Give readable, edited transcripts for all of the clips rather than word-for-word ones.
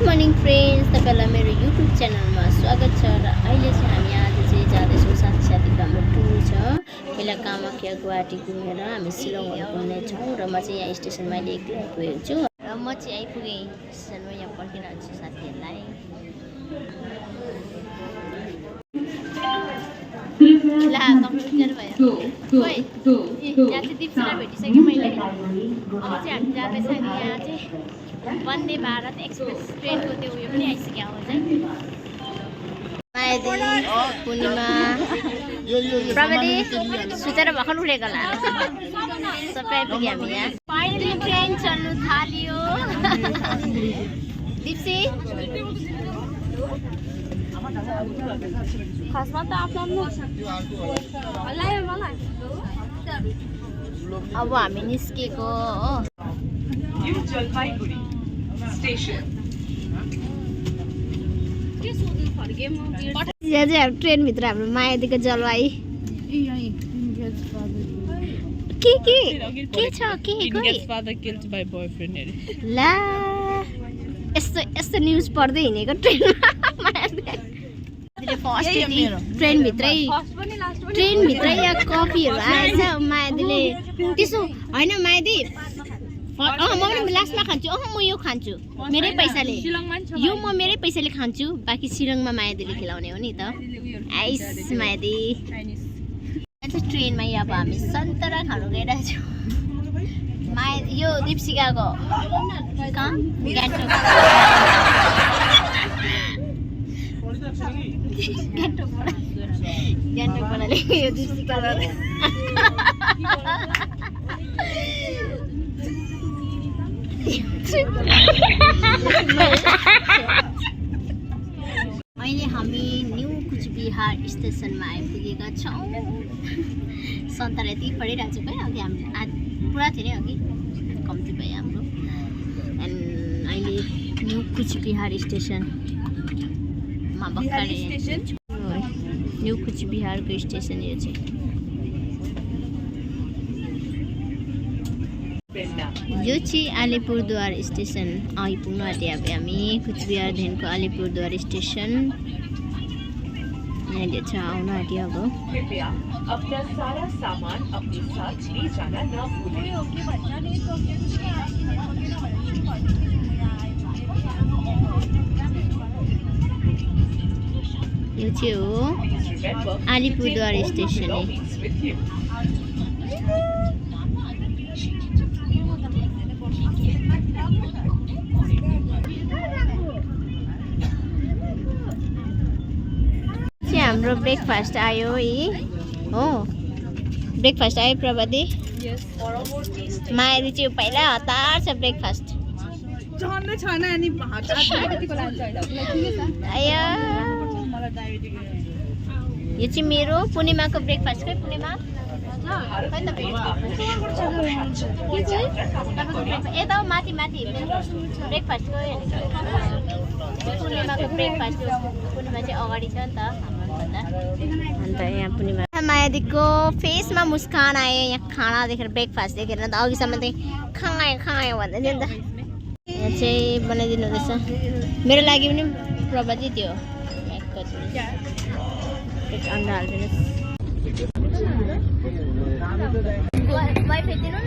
Morning friends, तपाईहरुलाई मेरो YouTube च्यानलमा स्वागत छ र अहिले चाहिँ हामी आज चाहिँ जाँदैछौँ साथीको हाम्रो टुर छ। पहिला कामाख्या गुवाहाटी घुमेर हामी शिलङहरू घुम्ने छौँ र म चाहिँ यहाँ स्टेसनमा अहिले एक्लै आइपुगेको छु र म चाहिँ आइपुगेँ स्टेसनमा। यहाँ पर्खिरहेको छु साथीहरूलाई। ला तपाईहरु भयो खोइ यहाँ चाहिँ दिप्सुलाई भेटिसकेँ मैले। अब चाहिँ हामी जाँदैछ नि यहाँ चाहिँ वन्दे भारत एक्सप्रेस ट्रेनको त्यो उयो पनि आइसक्यो हो चाहिँ। मायादी, पूर्णिमा, प्रगति सुतेर भर्खर उठेको होला सबै आइपुग्यो हामी यहाँ। फाइनली ट्रेन चल्नु थाल्यो। दिप्सी खासमा त आफ्नो अब हामी निस्केको हो यहाँ चाहिँ ट्रेन भित्र हाम्रो मायादीको जलवायु के छ ला यस्तो न्युज पढ्दै हिँडेको ट्रेनमा। ट्रेन भित्रै यहाँ कफीहरू आएछ। मायादीले त्यसो होइन मायादी म पनि लास्टमा खान्छु। म यो खान्छु मेरै पैसाले, यो म मेरै पैसाले खान्छु। बाँकी शिलङमा मायादीले खिलाउने हो नि त। आइस मायादी ट्रेनमा अब हामी सन्तरा खानु गइरहेको छौँ। यो दिप्सिकाको कहाँ गान्तोकबाट यो दिप्सिका अहिले हामी न्यू कुचबिहार स्टेसनमा आइपुगेका छौँ। सन्तरा यति पढिरहेको छु क्या अघि हामी पुरा थियो नि अघि कम्ती भयो हाम्रो। एन्ड अहिले न्यू कुचबिहार स्टेसनमा भर्खरै न्यू कुचबिहारको स्टेसन यो चाहिँ। यो चाहिँ अलिपुरद्वार स्टेसन आइपुग्नु आँट्यो। अब हामी कुचबिहारदेखिको अलिपुरद्वार स्टेसन अहिले छ आउनु आँट्यो। अब अपना सारा सामान अपने साथ ले जाना न भूलें। यो चाहिँ हो अलिपुरद्वार स्टेसन। हाम्रो ब्रेकफास्ट आयो है हो। ब्रेकफास्ट आयो प्रभाती। मायादी चाहिँ पहिला हतार छ ब्रेकफास्ट। यो चाहिँ मेरो पूर्णिमाको ब्रेकफास्ट खै पूर्णिमा यता माथि ब्रेकफास्टको पूर्णिमाको ब्रेकफास्ट। पूर्णिमा चाहिँ अगाडि छ नि त हाम्रोभन्दा। अन्त यहाँ पूर्णिमा मायादीको फेसमा मुस्कान आयो यहाँ खाना देखेर ब्रेकफास्ट देखेर। अन्त अघिसम्म चाहिँ खायो भन्दै थियो नि त। यहाँ चाहिँ बनाइदिनु हुँदैछ मेरो लागि पनि प्रभाजी। त्यो अन्डा हालिदिनुहोस्। वाइफाई दिनु न।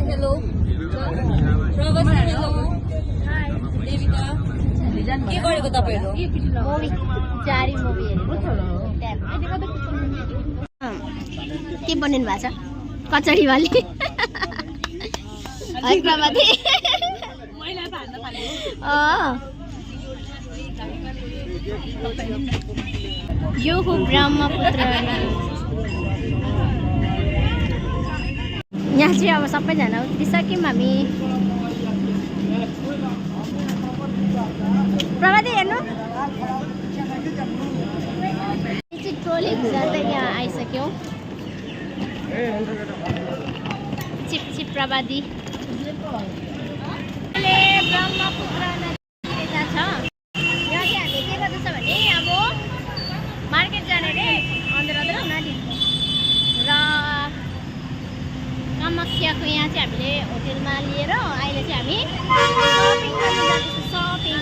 हेलो प्रवासी, हेलो हाय देविका। के गरेको तपाईहरु? मुभी जारी मुभी हेरेको। के बनिनु भएको छ? कचडी वाली है प्रभाती। यो हो ब्रह्मपुत्र। यहाँ चाहिँ अब सबैजना उत्रिसक्यौँ हामी। प्रभाती हेर्नु एकसाथै यहाँ आइसक्यौँ चिप प्रवादी ब्रह्मपुत्र नदी यता छ। यहाँ चाहिँ हामीले के गर्दैछ भने अब मार्केट जाने रे अन्धेर नदी र कामाख्याको यहाँ चाहिँ हामीले होटेलमा लिएर अहिले चाहिँ हामी सपिङ गर्नु जाँदैछौँ। सपिङ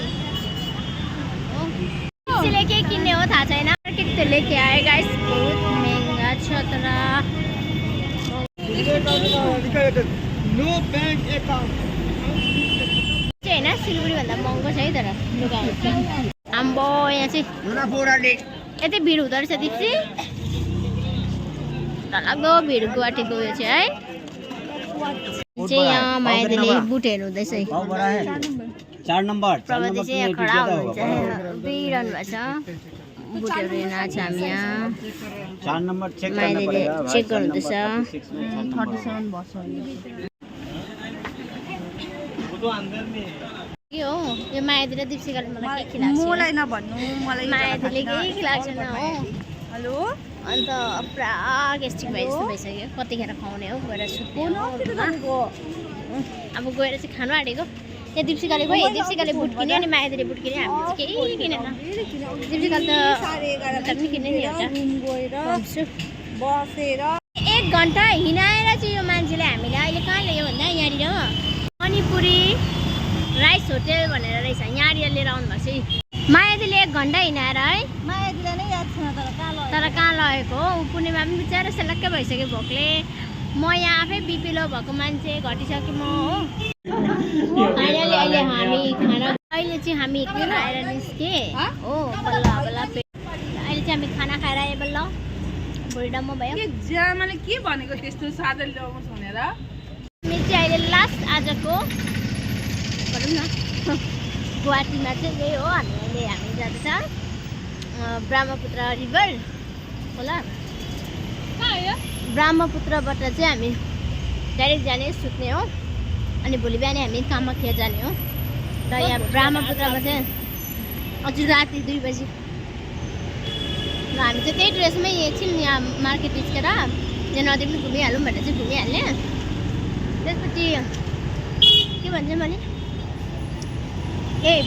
त्यसले के किन्ने हो थाहा छैन। मार्केट त लेके आए गाइस बहुत महँगा छ तर होइन सिलगढीभन्दा महँगो छ है तर लुगाहरू चाहिँ। आम्बो यहाँ चाहिँ यतै भिड हुँदो रहेछ दिप्सी डरलाग्दो भिड गुवाहाटीको उयो चाहिँ है। यहाँ मायादेले बुट हेर्नुहुँदैछ प्रगति चाहिँ यहाँ खडा हुनुहुन्छ उभिरहनु भएको छ बुटहरू हेर्न आएको छ हामी यहाँ। मायादेले चेक गर्नुहुँदैछ के हो यो मायादेले दिप्सिकाले मलाई के खिलाएको मायादेले के खिलाएको छैन हो। हेलो अन्त पुरा गेस्ट्रिक भए जस्तो भइसक्यो कतिखेर खुवाउने हो गएर सुत्ने अब गएर चाहिँ खानु आँटेको। त्यहाँ दिप्सिकाले गयो दिप्सिकाले बुट किन्यो अनि मायादेले बुट किन्यो हामी चाहिँ केही किनेन। दिप्सिकाले त किन्ने नि एउटा 1 घन्टा हिँडाएर चाहिँ यो मान्छेले हामीले अहिले कहाँ ल्यायो भन्दा यहाँनिर मणिपुरी राइस होटेल भनेर रहेछ यहाँनिर लिएर आउनु भएको छ। मायादेले 1 घन्टा हिँडाएर है मायादेले नै याद छैन तर कहाँ लगेको हो। पूर्णिमा पनि बिचरा सेलक्कै भइसक्यो भोकले। म यहाँ आफै बिपी लो भएको मान्छे घटिसकेँ म हो। फाइनली अहिले हामी खाना अहिले चाहिँ हामी खाएर निस्केँ हो बल्ल बल्ल अहिले चाहिँ हामी खाना खाएर आएँ बल्ल भुँडी डम्म भयो। मैले के भनेको त्यस्तो सादा ल्याउनुहोस् भनेर हामी चाहिँ अहिले लास्ट आजको भनौँ न गुवाहाटीमा चाहिँ यही हो। हामी जाँदैछ ब्रह्मपुत्र रिभर होला ब्रह्मपुत्रबाट चाहिँ हामी डाइरेक्ट जाने सुत्ने हो अनि भोलि बिहान हामी कामाख्या जाने हो। र यहाँ ब्रह्मपुत्रमा चाहिँ अझ राति 2 बजी र हामी चाहिँ त्यही ड्रेसमै एकछिन यहाँ मार्केट निस्केर यहाँ नदी पनि घुमिहालौँ भनेर चाहिँ घुमिहाल्ने। त्यसपछि के भन्छ मैले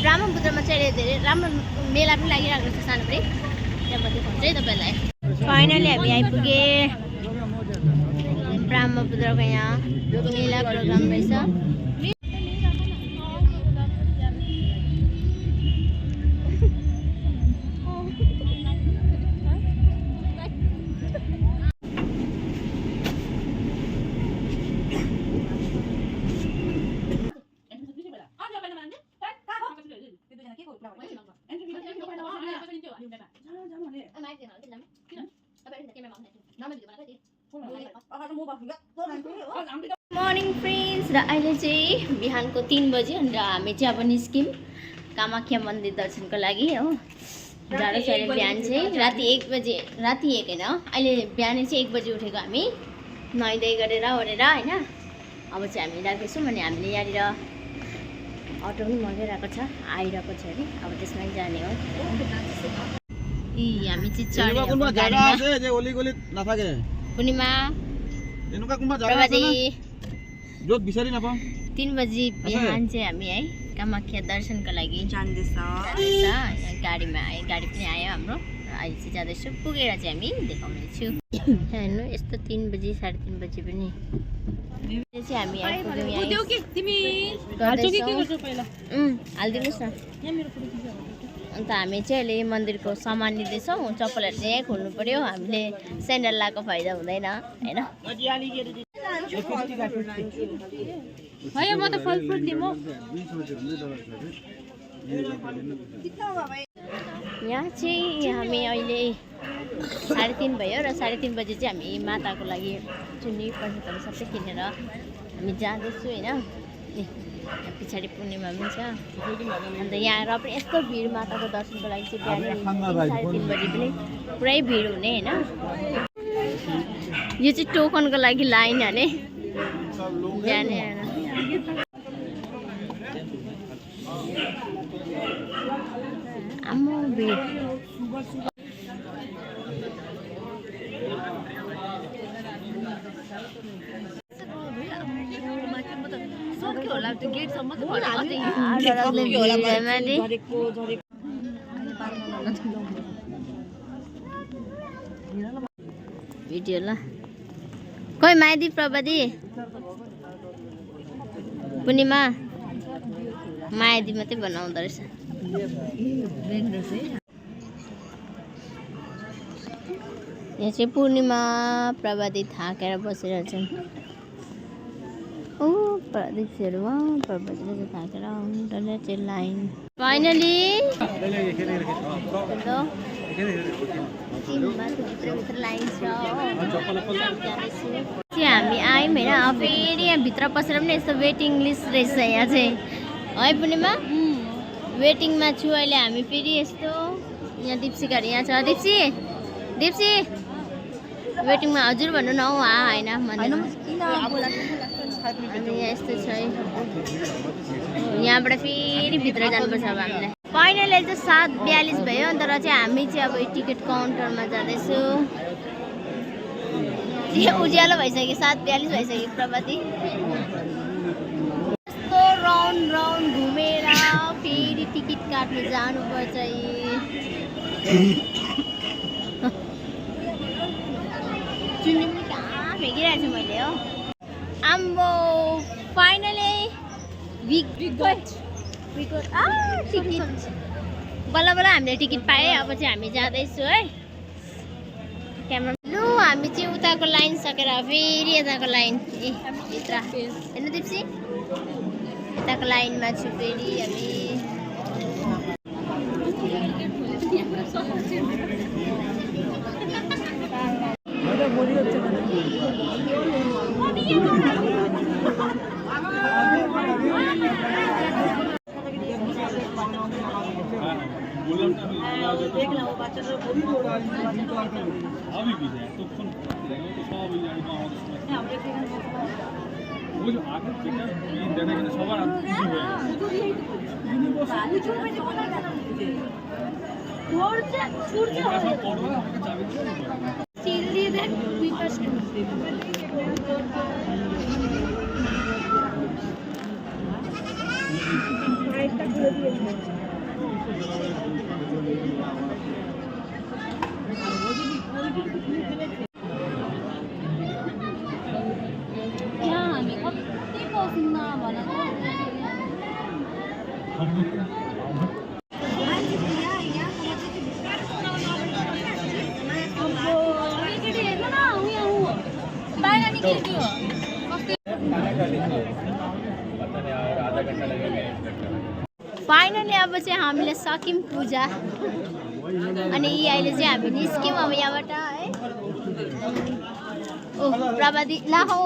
ब्रह्मपुत्रमा चाहिँ धेरै राम्रो मेला पनि लागिरहेको छ सानोबडे त्यहाँ पछि भन्छ है तपाईँलाई। फाइनली हामी आइपुगे ब्रह्मपुत्रको यहाँ मेला प्रोग्राम रहेछ। मर्निङ फ्रेन्ड्स र अहिले चाहिँ बिहानको 3 बजी अनि हामी चाहिँ अब निस्क्यौँ कामाख्या मन्दिर दर्शनको लागि हो। जाडो छ अहिले बिहान चाहिँ राति 1 बजी राति 1 होइन अहिले बिहानै चाहिँ 1 बजी उठेको हामी नुहाइधुवाइ गरेर ओरेर होइन। अब चाहिँ हामी लाग्दैछौँ अनि हामीले यहाँनिर अटो पनि मगाइरहेको छ आइरहेको छ अरे अब त्यसमै जाने हो। हामी चाहिँ चढ्यौँ पूर्णिमा प्रभाती 3 बजी बिहान चाहिँ हामी है कामाख्या दर्शनको लागि जाँदैछ। गाडीमा आयो गाडी पनि आयो हाम्रो अहिले चाहिँ जाँदैछौँ पुगेर चाहिँ हामी देखाउनेछु। हेर्नु यस्तो 3 बजी 3:30 बजी पनि चाहिँ हामी हालिदिनुहोस् न। अन्त हामी चाहिँ अहिले मन्दिरको सामान लिँदैछौँ चप्पलहरू चाहिँ यहीँ खोल्नु पर्यो हामीले सेन्डल लगाएको फाइदा हुँदैन होइन। म त फलफ्रुट दिउँ यहाँ चाहिँ हामी अहिले 3:30 भयो र 3:30 बजी चाहिँ हामी माताको लागि चुन्नी प्रसादहरू सबै किनेर हामी जाँदैछु होइन। पछाडि पूर्णिमा पनि छ अन्त यहाँ र पनि यस्तो भिड माताको दर्शनको लागि चाहिँ बिहान 3:30 बजी पनि पुरै भिड हुने होइन। यो चाहिँ टोकनको लागि लाइन हाले बिहानै आम्मो भिड त्यो गेटसम्म भिडियो ल खोइ माइदी प्रवदी पूर्णिमा मायादी मात्रै बनाउँदो रहेछ यहाँ चाहिँ पूर्णिमा प्रवदी थाकेर बसिरहेछन् ओ प्रदीपहरू प्रवदीले चाहिँ थाकेर उनीहरूले चाहिँ लाइन फाइनली हामी आयौँ होइन फेरि यहाँ भित्र पसेर पनि यस्तो वेटिङ लिस्ट रहेछ यहाँ चाहिँ है पूर्णिमा वेटिङमा छु अहिले हामी फेरि यस्तो यहाँ दिप्सीहरू यहाँ छ दिप्सी वेटिङमा हजुर भन्नु न हौ होइन अनि यहाँ यस्तो छ यहाँबाट फेरि भित्र जानुपर्छ अब हामीलाई फाइनली चाहिँ 7:42 भयो अन्त र चाहिँ हामी चाहिँ अब टिकट काउन्टरमा जाँदैछु उज्यालो भइसक्यो 7:42 भइसक्यो प्रवती यस्तो राउन्ड घुमेर फेरि टिकट काट्नु जानुपर्छ चुन्नी पनि कहाँ फ्याँकिरहेको छु मैले हो आम्बो फाइनली टिकट बल्ल हामीले टिकट पाएँ अब चाहिँ हामी जाँदैछु है क्यामेरा लु हामी चाहिँ उताको लाइन सकेर फेरि यताको लाइन ए भित्र हेर्नु दिप्सी यताको लाइनमा छु फेरि हामी फाइनली अब चाहिँ हामीले सक्यौँ पूजा अनि अहिले चाहिँ हामी निस्क्यौँ अब यहाँबाट है ओ प्रवदी ला हौ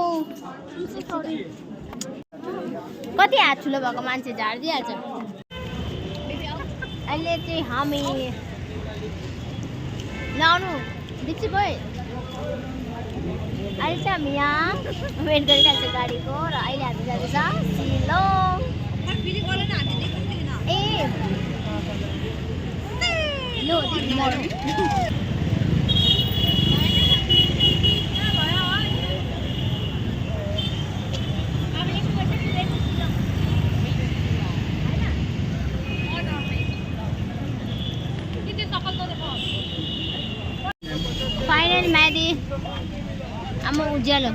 कति हात ठुलो भएको मान्छे झारिदिइहाल्छ अहिले चाहिँ हामी लाउनु दिप्सी गयो अहिले चाहिँ हामी यहाँ वेट गरिरहेको छ गाडीको र अहिले हामी जाँदैछ सिलोङ ए लो फाइनल मादी आमा उज्यालो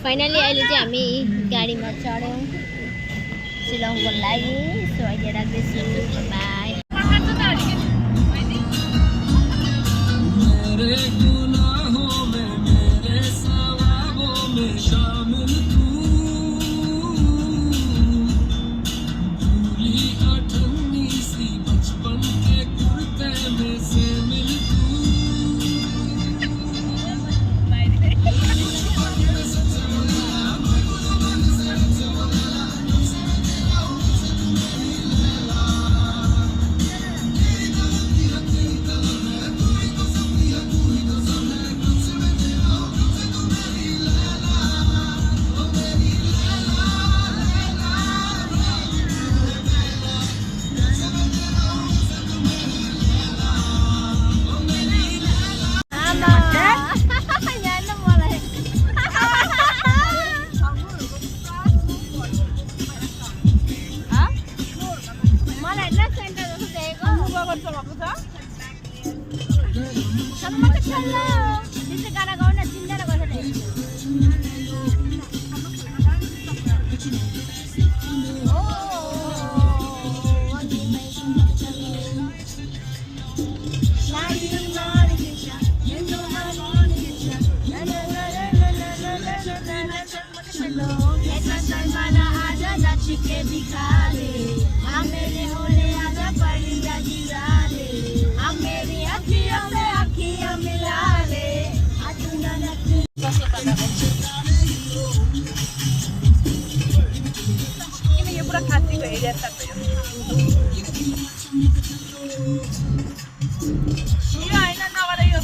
फाइनली अहिले चाहिँ हामी गाडीमा चढ्यौँ सिलङको लागि सो अहिले राख्दैछु बाई मलाई हेर्न सेन्टर जस्तो देखेको गगन छ भएको छ सम्म चल्लो त्यसै गाना गाउन चिन्दैन कसैले यो पुरा खाँचीको एरिया छ यो होइन नगरे यो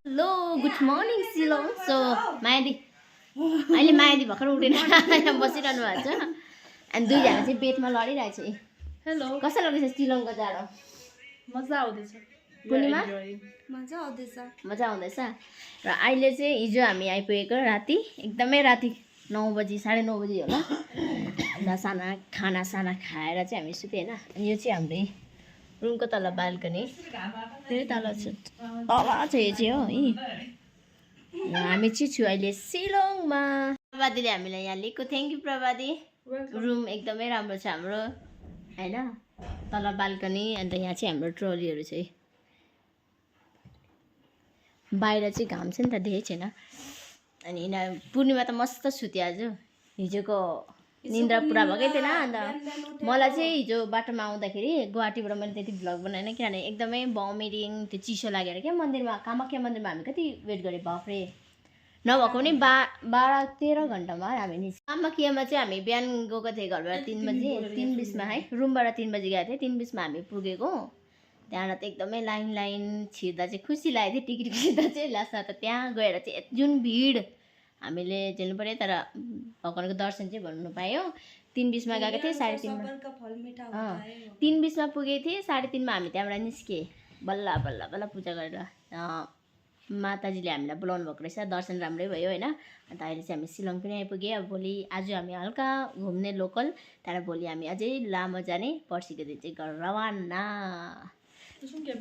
hello good morning Shillong so Mayadi अहिले मायादी भर्खर उठेर यहाँ बसिरहनु भएको छ अनि दुईजना चाहिँ बेडमा लडिरहेको छ हेलो कसरी लाग्दैछ सिलोङको जाडो मजा आउँदैछ पूर्णिमा मजा आउँदैछ मजा आउँदैछ र अहिले चाहिँ हिजो हामी आइपुगेको राति एकदमै राति 9 बजी 9:30 बजी होला अन्त खाना खाएर चाहिँ हामी सुत्यो होइन अनि यो चाहिँ हाम्रो रुमको तल बाल्कनी धेरै तल छ तल छ यो चाहिँ हो है हामी चाहिँ छु अहिले सिलोङमा प्रभादीले हामीलाई यहाँ लिएको थ्याङ्क यू प्रभादी रुम एकदमै राम्रो छ हाम्रो होइन तल बाल्कनी अन्त यहाँ चाहिँ हाम्रो ट्रलीहरू चाहिँ बाहिर चाहिँ घाम छ नि त देखेको छैन अनि यिनीहरू पूर्णिमा त मस्त सुत्यो आज हिजोको निन्द्रा पुरा भएकै थिएन अन्त मलाई चाहिँ हिजो बाटोमा आउँदाखेरि गुवाहाटीबाट मैले त्यति भ्लग बनाएन किनभने एकदमै भमिटिङ त्यो चिसो लागेर क्या मन्दिरमा कामाख्या मन्दिरमा हामी कति वेट गरेँ बाफ्रे नभएको पनि 12-13 घन्टामा हामी कामाख्यामा चाहिँ हामी बिहान गएको थियौँ घरबाट 3 बजी 3:20 है रुमबाट 3 बजी गएको थिएँ 3:20 हामी पुगेको त्यहाँबाट त एकदमै लाइन छिर्दा चाहिँ खुसी लागेको थियो टिकट छिर्दा चाहिँ लास्टमा त त्यहाँ गएर चाहिँ जुन भिड हामीले झेल्नु पऱ्यो तर भगवानको दर्शन चाहिँ भन्नु पायो 3:20 मा गएको थिएँ 3:30 3:20 मा पुगेको थिएँ 3:30 मा हामी त्यहाँबाट निस्के बल्ल पूजा गरेर माताजीले हामीलाई बोलाउनु भएको रहेछ दर्शन राम्रै भयो होइन अन्त अहिले चाहिँ हामी सिलोङ पनि आइपुग्यो अब भोलि आज हामी हल्का घुम्ने लोकल त्यहाँबाट भोलि हामी अझै लामो जाने पर्सिको दिन चाहिँ घर रवाना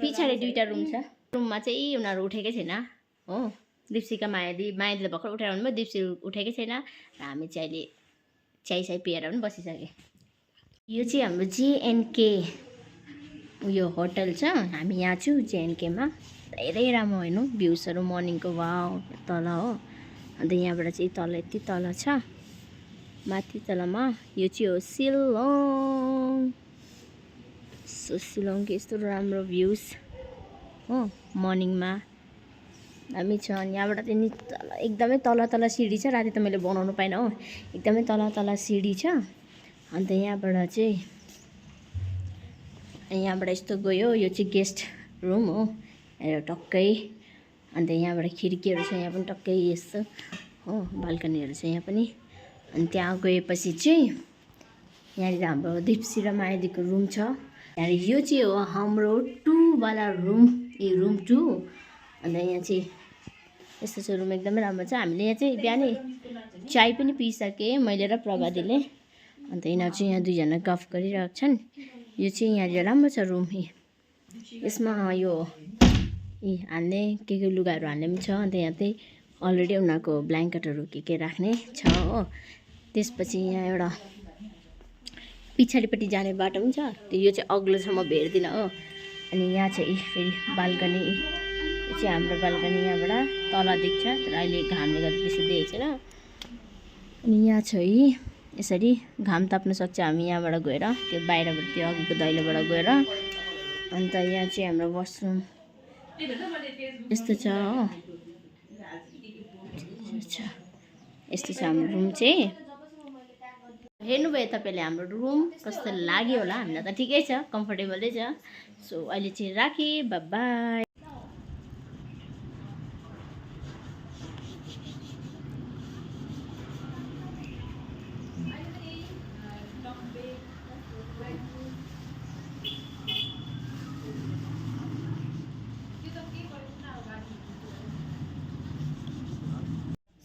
पछाडि 2टा रुम छ रुममा चाहिँ उनीहरू उठेकै छैन हो दिप्सिका मायादीले भर्खर उठाएर आउनुभयो दिप्सी उठेकै छैन र हामी चाहिँ अहिले चिया पिएर पनि बसिसक्यो यो चाहिँ हाम्रो JNK उयो होटल छ हामी यहाँ छु JNKमा धेरै राम्रो होइन भ्युजहरू मर्निङको वाउ तल हो अन्त यहाँबाट चाहिँ तल यति तल छ माथि तलमा यो चाहिँ हो सिलोङ सो सिलोङको यस्तो राम्रो भ्युज हो मर्निङमा हामी छ अनि यहाँबाट चाहिँ एकदमै तल सिडी छ राति त मैले बनाउनु पाइनँ हो एकदमै तल सिडी छ अन्त यहाँबाट चाहिँ यस्तो गयो यो चाहिँ गेस्ट रुम हो टक्कै अन्त यहाँबाट खिड्कीहरू छ यहाँ पनि टक्कै यस्तो हो बाल्कनीहरू छ यहाँ पनि अनि त्यहाँ गएपछि चाहिँ यहाँनिर हाम्रो दिप्सी र मायादीको रुम छ त्यहाँनिर यो चाहिँ हो हाम्रो 2 वाला रुम रुम 2 अन्त यहाँ चाहिँ यस्तो छ रुम एकदमै राम्रो छ हामीले यहाँ चाहिँ बिहानै चाय पनि पिइसकेँ मैले र प्रभादीले अन्त यिनीहरू चाहिँ यहाँ दुईजना गफ गरिरहेको छन् यो चाहिँ यहाँनिर राम्रो छ रुम यसमा यो हाल्ने के लुगाहरू हाल्ने पनि छ अन्त यहाँ चाहिँ अलरेडी उनीहरूको ब्ल्याङ्केटहरू के राख्ने छ हो त्यसपछि यहाँ एउटा पछाडिपट्टि जाने बाटो पनि छ यो चाहिँ अग्लोसम्म भेट्दिनँ हो अनि यहाँ चाहिँ फेरि बाल्कनी यो चाहिँ हाम्रो बाल्कनी यहाँबाट तल देख्छ तर अहिले घामले गर्दा बेसी देखेको छैन अनि यहाँ छ यसरी घाम ताप्न सक्छ हामी यहाँबाट गएर त्यो बाहिरबाट त्यो अघिको दैलोबाट गएर अन्त यहाँ चाहिँ हाम्रो वासरुम यस्तो छ हो यस्तो छ हाम्रो रुम चाहिँ हेर्नुभयो तपाईँले हाम्रो रुम कस्तो लाग्यो होला हामीलाई त ठिकै छ कम्फर्टेबलै छ सो अहिले चाहिँ राखेँ बाई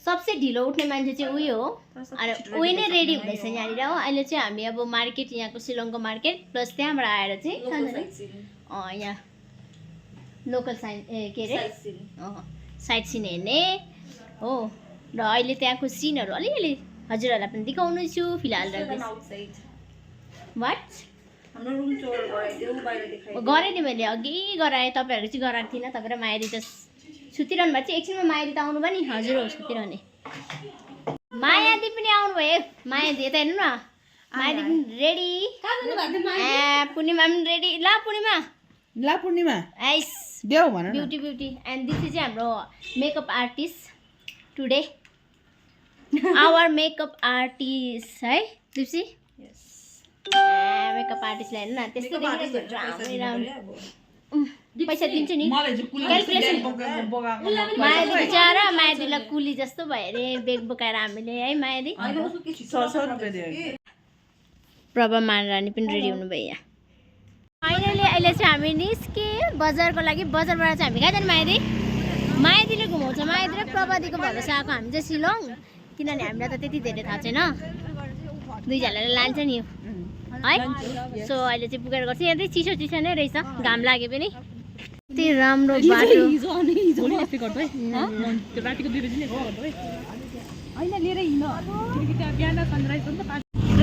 सबसे ढिलो उठ्ने मान्छे चाहिँ उयो हो अनि उही नै रेडी हुँदैछ यहाँनिर हो अहिले चाहिँ हामी अब मार्केट यहाँको शिलङको मार्केट प्लस त्यहाँबाट आएर चाहिँ यहाँ लोकल के अरे साइट सिन हेर्ने हो र अहिले त्यहाँको सिनहरू अलिअलि हजुरहरूलाई पनि देखाउनु छु फिलहाल वाट गरेँ नि मैले अघि गराएँ तपाईँहरू चाहिँ गराएको थिइनँ तपाईँ र मायादी त सुतिरहनु भएको चाहिँ एकछिनमा मायादी त आउनु भयो नि हजुर हो सुतिरहने मायादी पनि आउनुभयो मायादी यता हेर्नु न मायादी पनि रेडी पूर्णिमा पनि रेडी ल Purnima ice beauty and this is हाम्रो makeup artist today our makeup artist है दिप्सी मेकअप आर्टिस्टलाई हेर्नु न त्यस्तो पैसा दिन्छु नि क्यालकुलेसन मायादी बिचारा मायादीलाई कुली जस्तो भयो अरे बेग बोकाएर हामीले है मायादी प्रभा महारानी पनि रेडी हुनुभयो यहाँ फाइनली अहिले चाहिँ हामी निस्के बजारको लागि बजारबाट चाहिँ हामी कहाँ जाने मायादीले घुमाउँछ मायादी र प्रभादीको भरोसा आएको हामी चाहिँ शिलङ किनभने हामीलाई त त्यति धेरै थाहा छैन दुईजनालाई लान्छ नि यो है सो अहिले चाहिँ पुगेर गर्छ यहाँ चाहिँ चिसो नै रहेछ घाम लाग्यो पनि यति राम्रो बाटो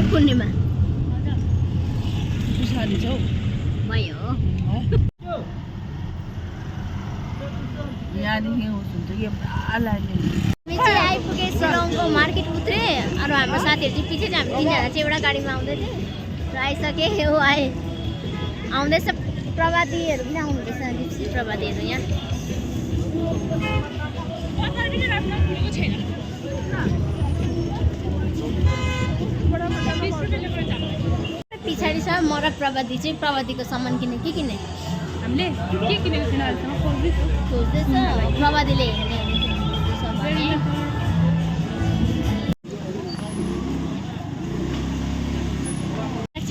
पूर्णिमा भयो हामी चाहिँ आइपुगे शिलङको मार्केट उत्रे अरू हाम्रो साथीहरू चाहिँ पछि चाहिँ हामी तिनजना चाहिँ एउटा गाडीमा आउँदै थियो र आइसके हो आए आउँदैछ प्रभातीहरू पनि आउनुहुँदैछ दिप्सी प्रभातीहरू यहाँ पछाडि छ म र प्रभाती चाहिँ प्रभातीको सामान किने के किने हामीले के किनेको छैन खोज्दैछ प्रभातीले हेर्ने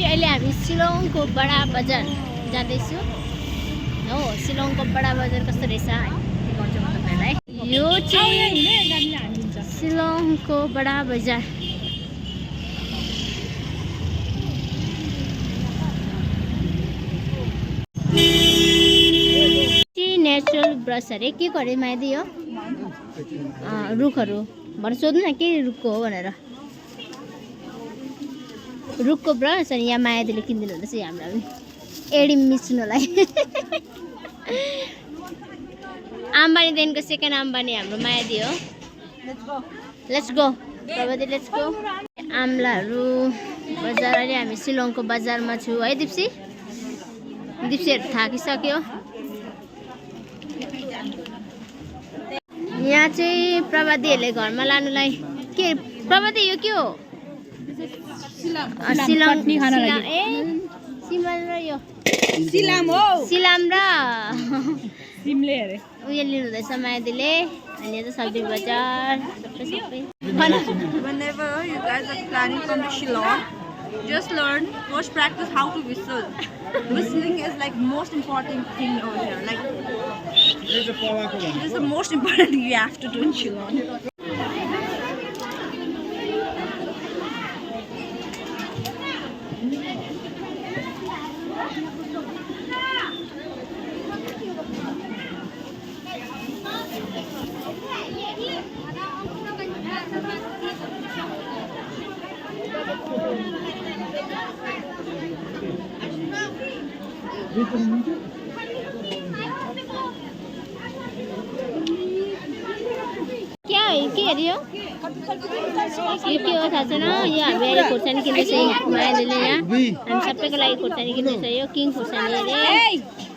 अहिले हामी शिलङको बडा बजार जाँदैछु हो शिलङको बडा बजार कस्तो रहेछ देखाउँछु म तपाईँलाई यो चाहिँ शिलङको बडा बजार नेचुरल ब्रस अरे के को अरे मायादी हो रुखहरू भनेर सोध्नु न के रुखको हो भनेर रुखको ब्रस अनि यहाँ मायादीले किनिदिनु हुँदैछ हामीलाई पनि एडी मिच्नुलाई आम्बानीदेखिको सेकेन्ड आम्बानी हाम्रो मायादी हो let's go Prabhati let's go आम्लाहरू बजार अहिले हामी शिलङको बजारमा छु है दिप्सीहरू थाकिसक्यो यहाँ चाहिँ प्रभातीहरूले घरमा लानुलाई के प्रभाती यो के हो सिलाम र उयो लिनुहुँदैछ मायादीले अनि यो चाहिँ सब्जी बजार सबै Whenever you guys are planning from the Shillong, just learn, first practice how to whistle. Whistling is like most important thing over here. Like this is the most important thing you have to do in Shillong. क्या है के अरे यो के हो थाहा छैन यो हामी अहिले खोर्सानी किन्दैछ मायादीले यहाँ हामी सबैको लागि खोर्सानी किन्दैछ यो किङ खोर्सानी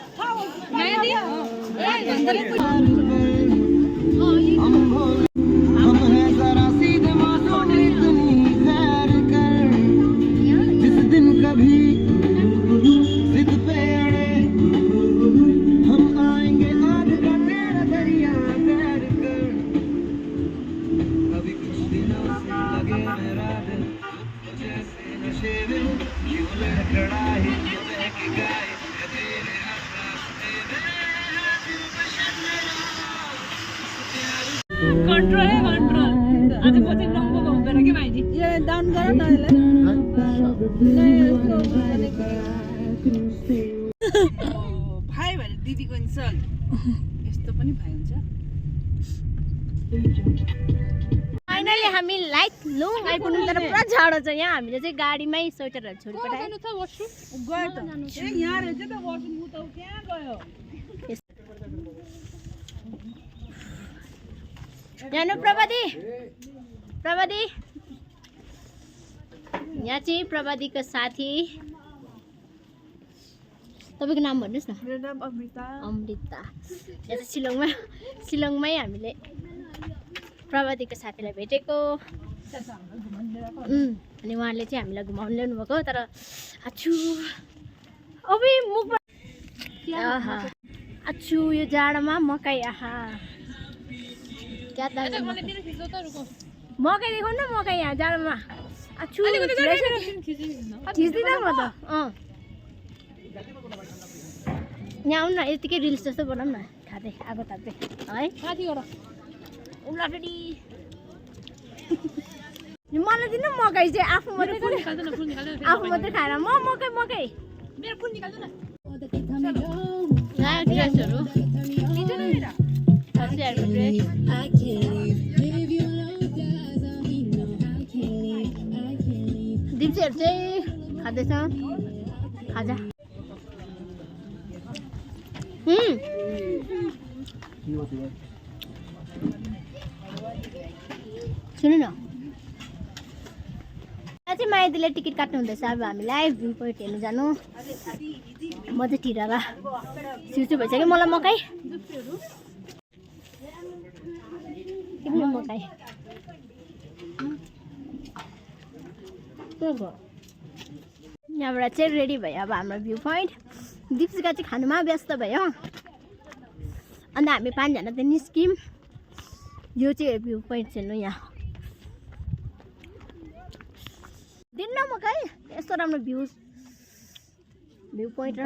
कंट्रोल है कंट्रोल डाउन गर न भाइ भने दिदीको इन्सल्ट यस्तो पनि भाइ हुन्छ फाइनली हामी लाइटलुङ आइपुग्नु तर पुरा जाडो छ यहाँ हामीले चाहिँ गाडीमै स्वेटरहरू छोडिपठायो गयो त ए यहाँ रहेछ त वासरुम उ त त्यहाँ गयो जानु प्रवादी यहाँ चाहिँ प्रवादीको साथी तपाईँको नाम भन्नुहोस् न मेरो नाम अमृता यहाँ चाहिँ शिलङमै हामीले प्रवादीको साथीलाई भेटेको अनि उहाँले चाहिँ हामीलाई घुमाउनु ल्याउनु भएको तर आछु अबे मुखमा आछु यो जाडोमा मकै आहा क्या दामी मकै देखाउनु न मकै यहाँ जाडोमा आछु खिच्दिनँ म त यहाँ आउनु न यतिकै रिल्स जस्तो बनाऊँ न खाँदै आगो ताप्दै है उला फेरि मलाई दिनु मकै चाहिँ आफू मात्रै खाएर म मकै मेरो फुल निकाल्नु न ड्रेसहरू खसीहरूको ड्रेस दिप्सीहरू चाहिँ खाँदैछ खाजा सुन्नु न यहाँ चाहिँ माइतीले टिकट काट्नु हुँदैछ अब हामीलाई भ्यू पोइन्ट हेर्नु जानु म चाहिँ टिराला सिउचु भइसक्यो मलाई मकै मकै यहाँबाट चाहिँ रेडी भयो अब हाम्रो भ्यू पोइन्ट दिप्सिका चाहिँ खानुमा व्यस्त भयो अन्त हामी 5 जना चाहिँ निस्क्यौँ यो चाहिँ भ्यू पोइन्ट हेर्नु यहाँ दिन्न मकै यस्तो राम्रो भ्यू पोइन्ट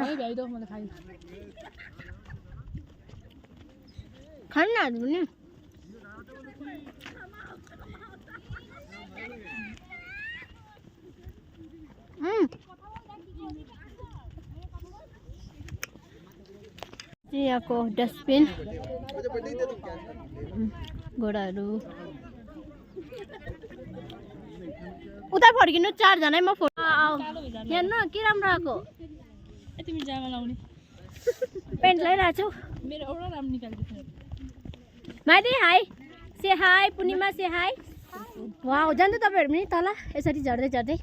खानाहरू पनि यहाँको डस्टबिन घोडाहरू उता फर्किनु 4 जनै म हेर्नु के राम्रो आएको तिमी जामा लाउने पेन्ट लगाइरहेको छु मेरो एउटा राम्रो निकाल्दैछ माइदी हाई से हाई पूर्णिमा से हाई वाउ जान्छु तपाईँहरू पनि तल यसरी झर्दै झर्दै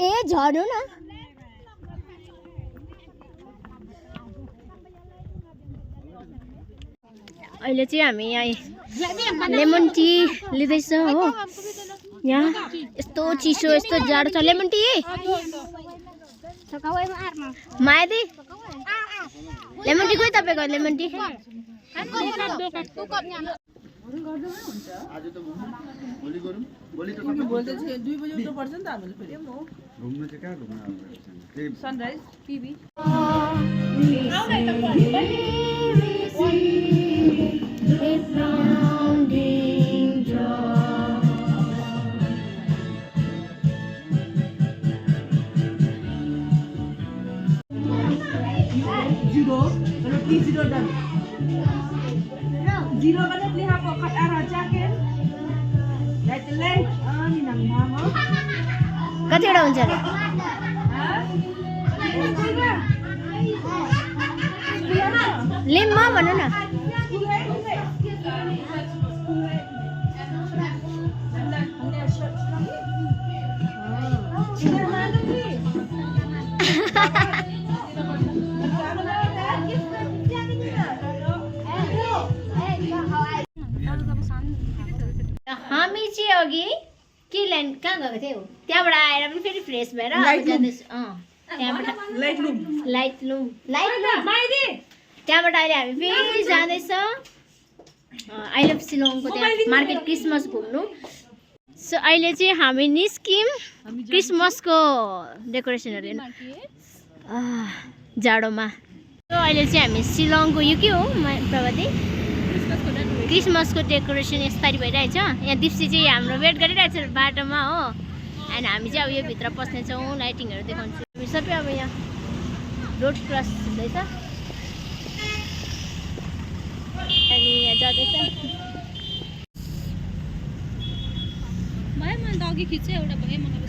ए झर्नु न अहिले चाहिँ हामी यहाँ लेमन टी लिँदैछौँ हो यहाँ यस्तो चिसो यस्तो जाडो छ लेमन टी मायादी लेमन टी कोही तपाईँको लेमन टी सनराइज टिभी कतिवटा हुन्छ लिम्मा भन्नु न हामी चाहिँ अघि के ल्यान्ड कहाँ गएको थियौ त्यहाँबाट आएर पनि फेरि फ्रेस भएर जाँदैछु त्यहाँबाट लाइटलुम त्यहाँबाट अहिले हामी फेरि जाँदैछ आई लभ शिलङको त्यहाँ मार्केट क्रिसमस घुम्नु सो अहिले चाहिँ हामी निस्क्यौँ क्रिसमसको डेकोरेसनहरू हेर्नु जाडोमा अहिले चाहिँ हामी शिलङको यो के हो प्रगति क्रिसमसको डेकोरेसन यसरी भइरहेछ। यहाँ दिप्सी चाहिँ हाम्रो वेट गरिरहेछ बाटोमा हो। अनि हामी चाहिँ अब यो भित्र पस्नेछौँ, लाइटिङहरू देखाउँछु। हामी सबै अब यहाँ रोड क्रस हुँदैछ अनि यहाँ जाँदैछ। भाइ मैले त अघि खिचेँ एउटा भयो मलाई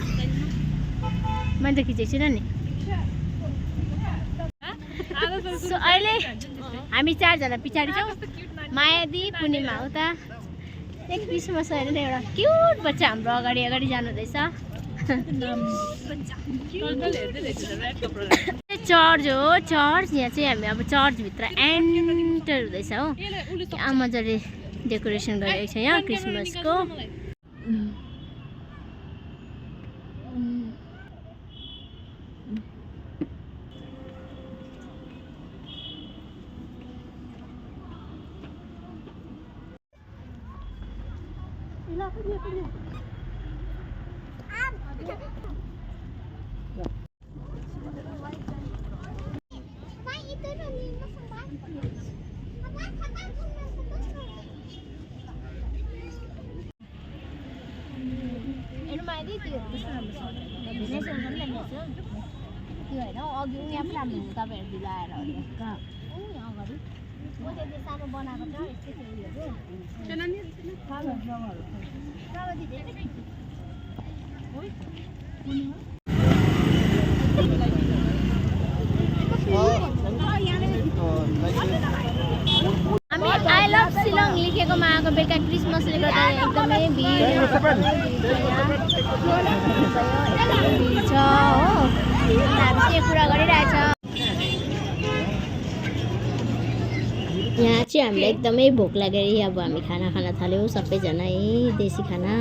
मैले त खिचेको छुइनँ नि। सो अहिले हामी 4 जना पछाडि छौँ। मायादी पूर्णिमा उता एक क्रिसमस होइन नि एउटा क्युट बच्चा हाम्रो अगाडि अगाडि जानुहुँदैछ। चर्च हो चर्च। यहाँ चाहिँ हामी अब चर्चभित्र एन्टर हुँदैछ हो। यहाँ मजाले डेकोरेसन गरिरहेको छ यहाँ क्रिसमसको। त्यो होइन अघि यहाँ पनि राम्रो हुन्छ तपाईँहरू दिलाएर यहाँ अगाडि म त्यो सानो बनाएको छ यस्तै हामी आई लभ शिलङ लेखेकोमा आएको बेलुका क्रिसमसले गर्दा एकदमै भिड छ हो। हामी के कुरा गरिरहेछ यहाँ चाहिँ हामीलाई एकदमै भोक लागेर अब हामी खाना खान थाल्यौँ सबैजना देसी खाना।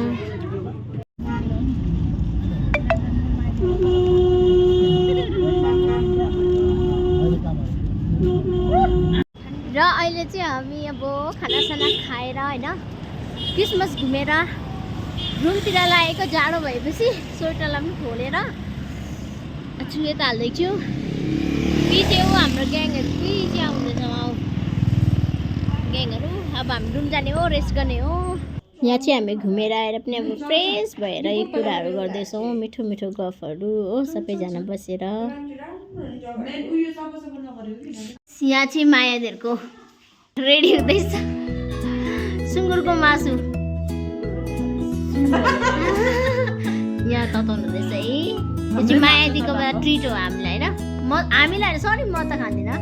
र अहिले चाहिँ हामी अब खानासाना खाएर होइन क्रिसमस घुमेर रुमतिर लागेको जाडो भएपछि स्वेटरलाई पनि खोलेर छुए त हाल्दैछु। पछि हाम्रो ग्याङहरू पछि आउँदैछ ग्याङहरू। अब हामी रुम जाने हो, रेस्ट गर्ने हो। यहाँ चाहिँ हामी घुमेर आएर पनि अब फ्रेस भएर यी कुराहरू गर्दैछौँ, मिठो मिठो गफहरू हो सबैजना बसेर। यहाँ चाहिँ मायादेहरूको रेडी हुँदैछ सुँगुरको मासु यहाँ तताउनु हुँदैछ है। यो चाहिँ मायादीको ट्रिट हो हामीलाई होइन। हामीलाई सरी म त खाँदिनँ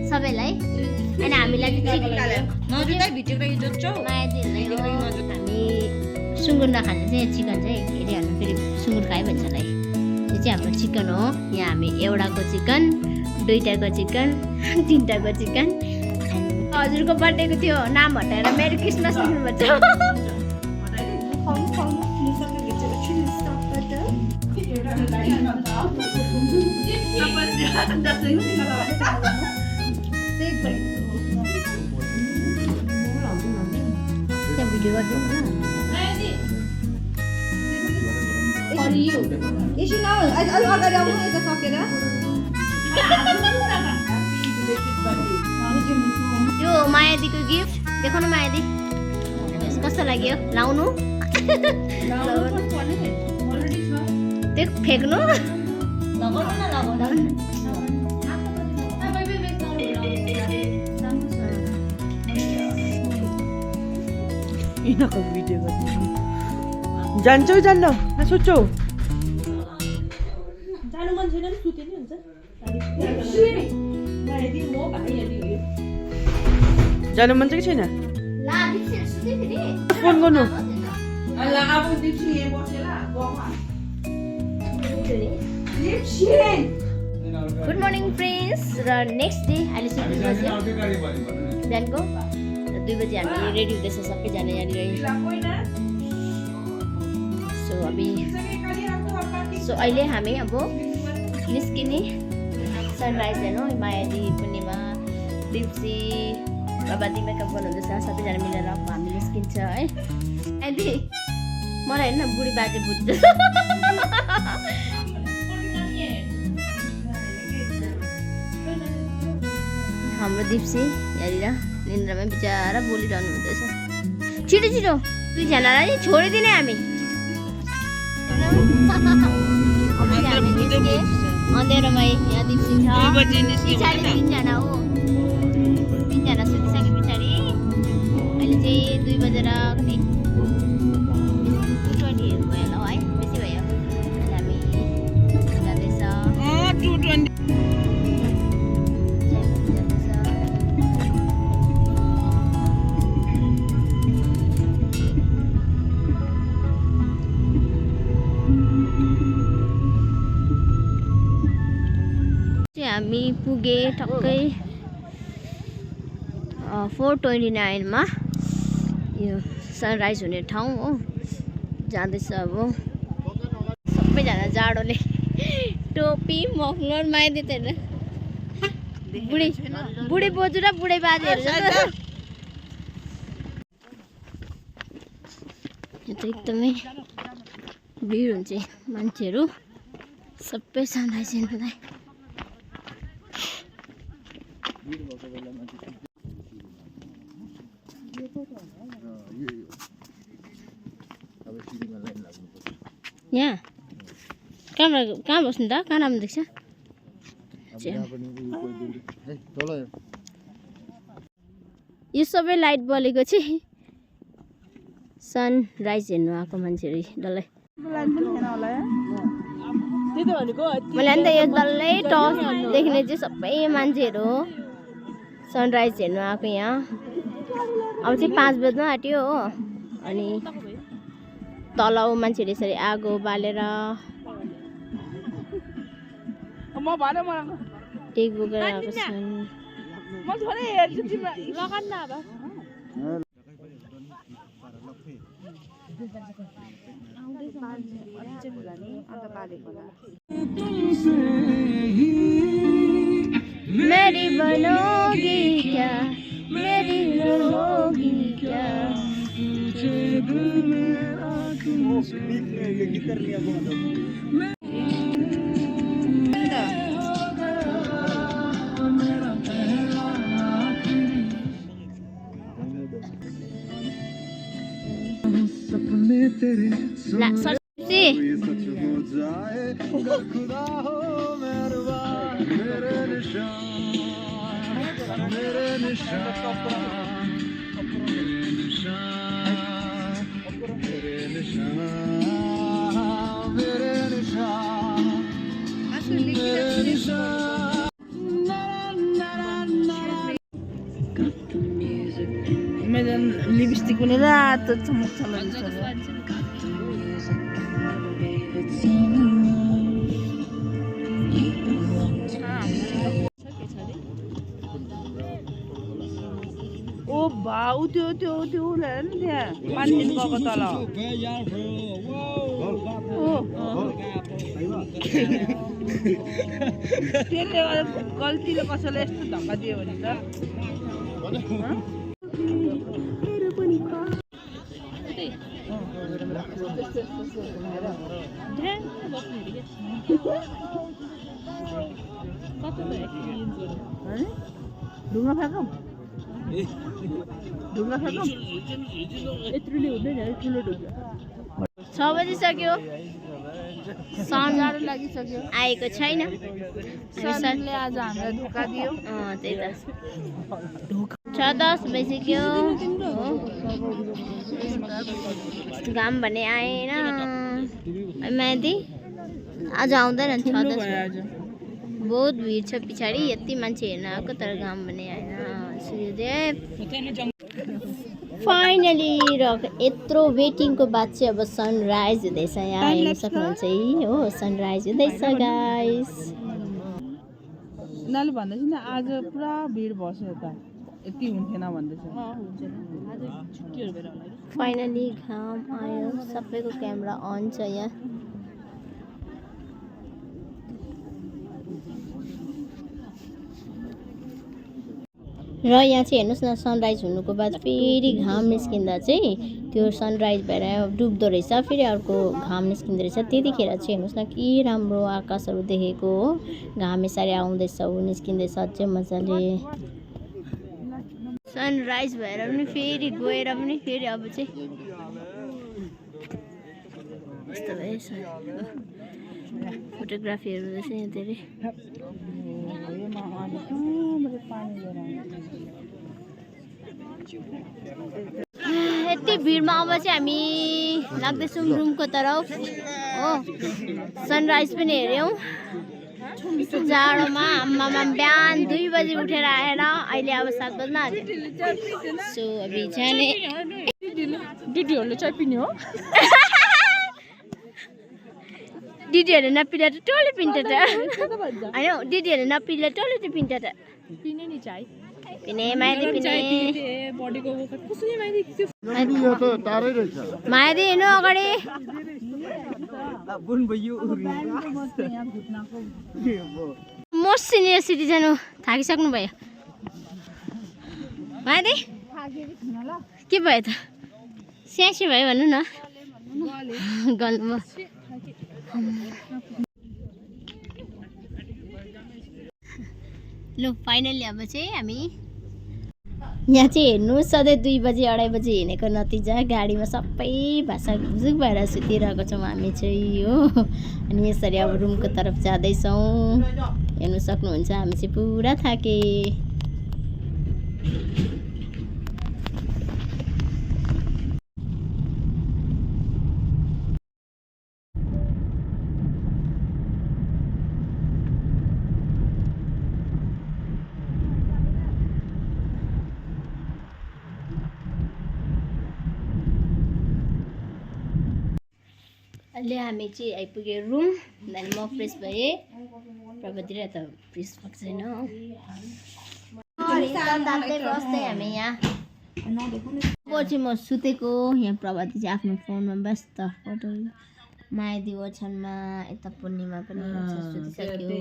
सबैलाई। अनि हामीलाई हामी सुँगुर नखाने चाहिँ चिकन चाहिँ हेरिहाल्नु फेरि सुँगुर खायो भन्छ होला है। यो चाहिँ हाम्रो चिकन हो। यहाँ हामी एउटाको चिकन, दुईटाको चिकन, तिनटाको चिकन। हजुरको बर्थडेको त्यो नाम हटाएर मेरी क्रिसमस लेख्नुपर्छ। भिडियो गरिदिनु यो मायादीको गिफ्ट देखाउनु। मायादी कस्तो लाग्यो लाउनु? त्यो फेक्नु भिडियो जान्छौ जान्न सोच्छौ जानु मन छैन नि सुते नि हुन्छ। जानु मन छ कि छैन? फोन गर्नु। Good morning friends. र नेक्स्ट डे अहिले बिहानको 2 बजी हामी रेडी हुँदैछ सबैजना यहाँनिर। सो अहिले हामी अब निस्किने सनराइज हेर्नु। मायादी, पूर्णिमा, दिप्सी, प्रभाती मेकअप गर्नुहुँदैछ सबैजना मिलेर हामी निस्किन्छ है। आइदी मलाई हेर्न बुढी बाजे बुझ्छ। हाम्रो दिप्सी यहाँनिर निन्द्रामा बिचरा बोलिरहनु हुँदैछ। छिटो छिटो 2 जनालाई छोडिदिने हामी। अँध्यारोमै यहाँ दिप्सी छ। पछाडि 3 जना हो। 3 जना सुतिसके पछाडि अहिले चाहिँ 2 बजेर कति 2:20 भयो होला है, बेसी भयो। हामी जाँदैछ 2:20 हामी पुगे टक्कै 4:29 मा यो सनराइज हुने ठाउँ हो। जाँदैछ अब सबैजना जाडोले टोपी मफलर माइदिए त बुढी बोजू र बुढी बाजेहरू जस्तो। यो त एकदमै भिड हुन्छ मान्छेहरू सबै सनराइज हेर्नलाई। यहाँ कहाँ बस्नु त? कहाँ राम्रो देख्छ? यो सबै लाइट बलेको चाहिँ सनराइज हेर्नु आएको मान्छेहरू डल्लै। मैले नि त यो डल्लै टस देख्ने चाहिँ सबै मान्छेहरू हो सनराइज हेर्नु आएको यहाँ। अब चाहिँ 5 बज्न आँट्यो हो। अनि तल मान्छेहरूले यसरी आगो बालेर टेक बोकेर आएको छन्। मेरी बनोगी क्या, मेरी रहोगी क्या। लिपस्टिक पनि रातो चमक चलाउँछ। ओ भाउ त्यो त्यो त्यो हेर नि त्यहाँ पानी गएको तल। त्यसले गल्तीले कसैलाई यस्तो धक्का दियो भने त ढुङ्गा फ्याँकौँ ढुङ्गा फ्याँकौँ यत्रोले हुँदैन ठुलो ढुङ्गा। 6 बजिसक्यो। सन लागिसक्यो। आएको छैन। सनले आज हामीलाई धोका दियो। त्यही त 6:10 भइसक्यो। घाम भने आएन। माथि आज आउँदैन 6:10। बहुत भिड छ पछाडि। यति मान्छे हेर्न आएको तर घाम भने आएन। सूर्यदेव फाइनली र यत्रो वेटिङको बाद चाहिँ अब सनराइज हुँदैछ। यहाँ हेर्न सक्नुहुन्छ है हो सनराइज हुँदैछ गाइस। यिनीहरूले भन्दैछ नि आज पुरा भिड बस्यो यता यति हुन्थेन भन्दैछ। फाइनली घाम आयो। सबैको क्यामेरा अन छ यहाँ। र यहाँ चाहिँ हेर्नुहोस् न सनराइज हुनुको बाद फेरि घाम निस्किँदा चाहिँ त्यो सनराइज भएर डुब्दो रहेछ। फेरि अर्को घाम निस्किँदो रहेछ। त्यतिखेर चाहिँ हेर्नुहोस् न के राम्रो आकाशहरू देखेको हो। घाम यसरी आउँदैछ ऊ निस्किँदैछ अझै मजाले। सनराइज भएर पनि फेरि गएर पनि फेरि अब चाहिँ यस्तो भएछ फोटोग्राफीहरू हुँदैछ यहाँ धेरै यति भिडमा अब चाहिँ हामी लाग्दैछौँ रुमको तरफ हो सनराइज पनि हेऱ्यौँ जाडोमा आम्मामा बिहान 2 बजी उठेर आएर अहिले अब 7 बज्न आयो सो अभी जाने दिदीहरूले चाहिँ पिने हो दिदीहरूले नपिँदा त टोली पिन्छ त होइन दिदीहरूले नपिँदा टोली त पिन्छ त पिने नि चाय पिने माइदी पिने बडीको कसरी माइदी माइदी हेर्नु अगाडि मोस्ट सिनियर सिटिजन हो थाकिसक्नु भयो माइदी के भयो त स्यासी भयो भन्नु न गल्नु ल फाइनली अब चाहिँ हामी यहाँ चाहिँ हेर्नु सधैँ 2 बजी 2:30 बजी हिँडेको नतिजा गाडीमा सबै भाषा झुक भएर सुतिरहेको छौँ हामी चाहिँ हो अनि यसरी अब रुमको तर्फ जाँदैछौँ हेर्नु सक्नुहुन्छ हामी चाहिँ पुरा थाके अहिले हामी चाहिँ आइपुग्यो रुम अनि म फ्रेस भएँ प्रगति र त फ्रेस भएको छैन बस्दै हामी यहाँ पछि म सुतेको यहाँ प्रगति चाहिँ आफ्नो फोनमा व्यस्त फोटो मायादी ओछ्यानमा यता पूर्णिमा पनि सुतिसक्यो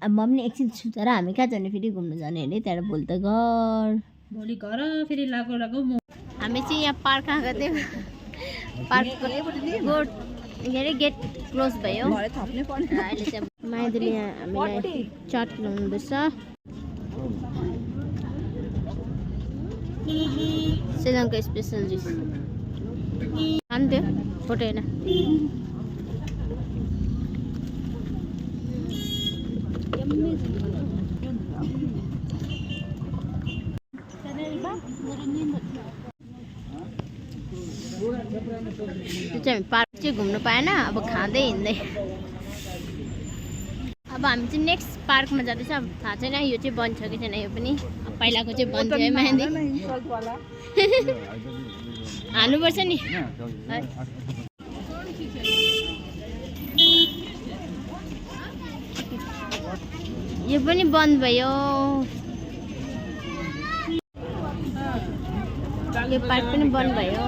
अब म पनि एकछिन सुतेर हामी कहाँ जाने फेरि घुम्नु जाने अरे त्यहाँबाट भोलि त भोलि घर फेरि लागो हामी चाहिँ यहाँ पार्क आएको थियौँ पार्कको के अरे गेट क्लोज भयो अहिले चाहिँ माइदीले यहाँ हामीलाई चाट खुवाउनुहुँदैछ श्रीलङ्का स्पेसल जुस खान्थ्यो फोटो हेर्न त्यो चाहिँ हामी पार्क चाहिँ घुम्नु पाएन अब खाँदै हिँड्दै अब हामी चाहिँ नेक्स्ट पार्कमा जाँदैछ अब थाहा छैन यो चाहिँ बन्द छ कि छैन यो पनि पहिलाको चाहिँ बन्द थियो है मेहन्दी हाल्नुपर्छ नि यो पनि बन्द भयो यो पार्क पनि बन्द भयो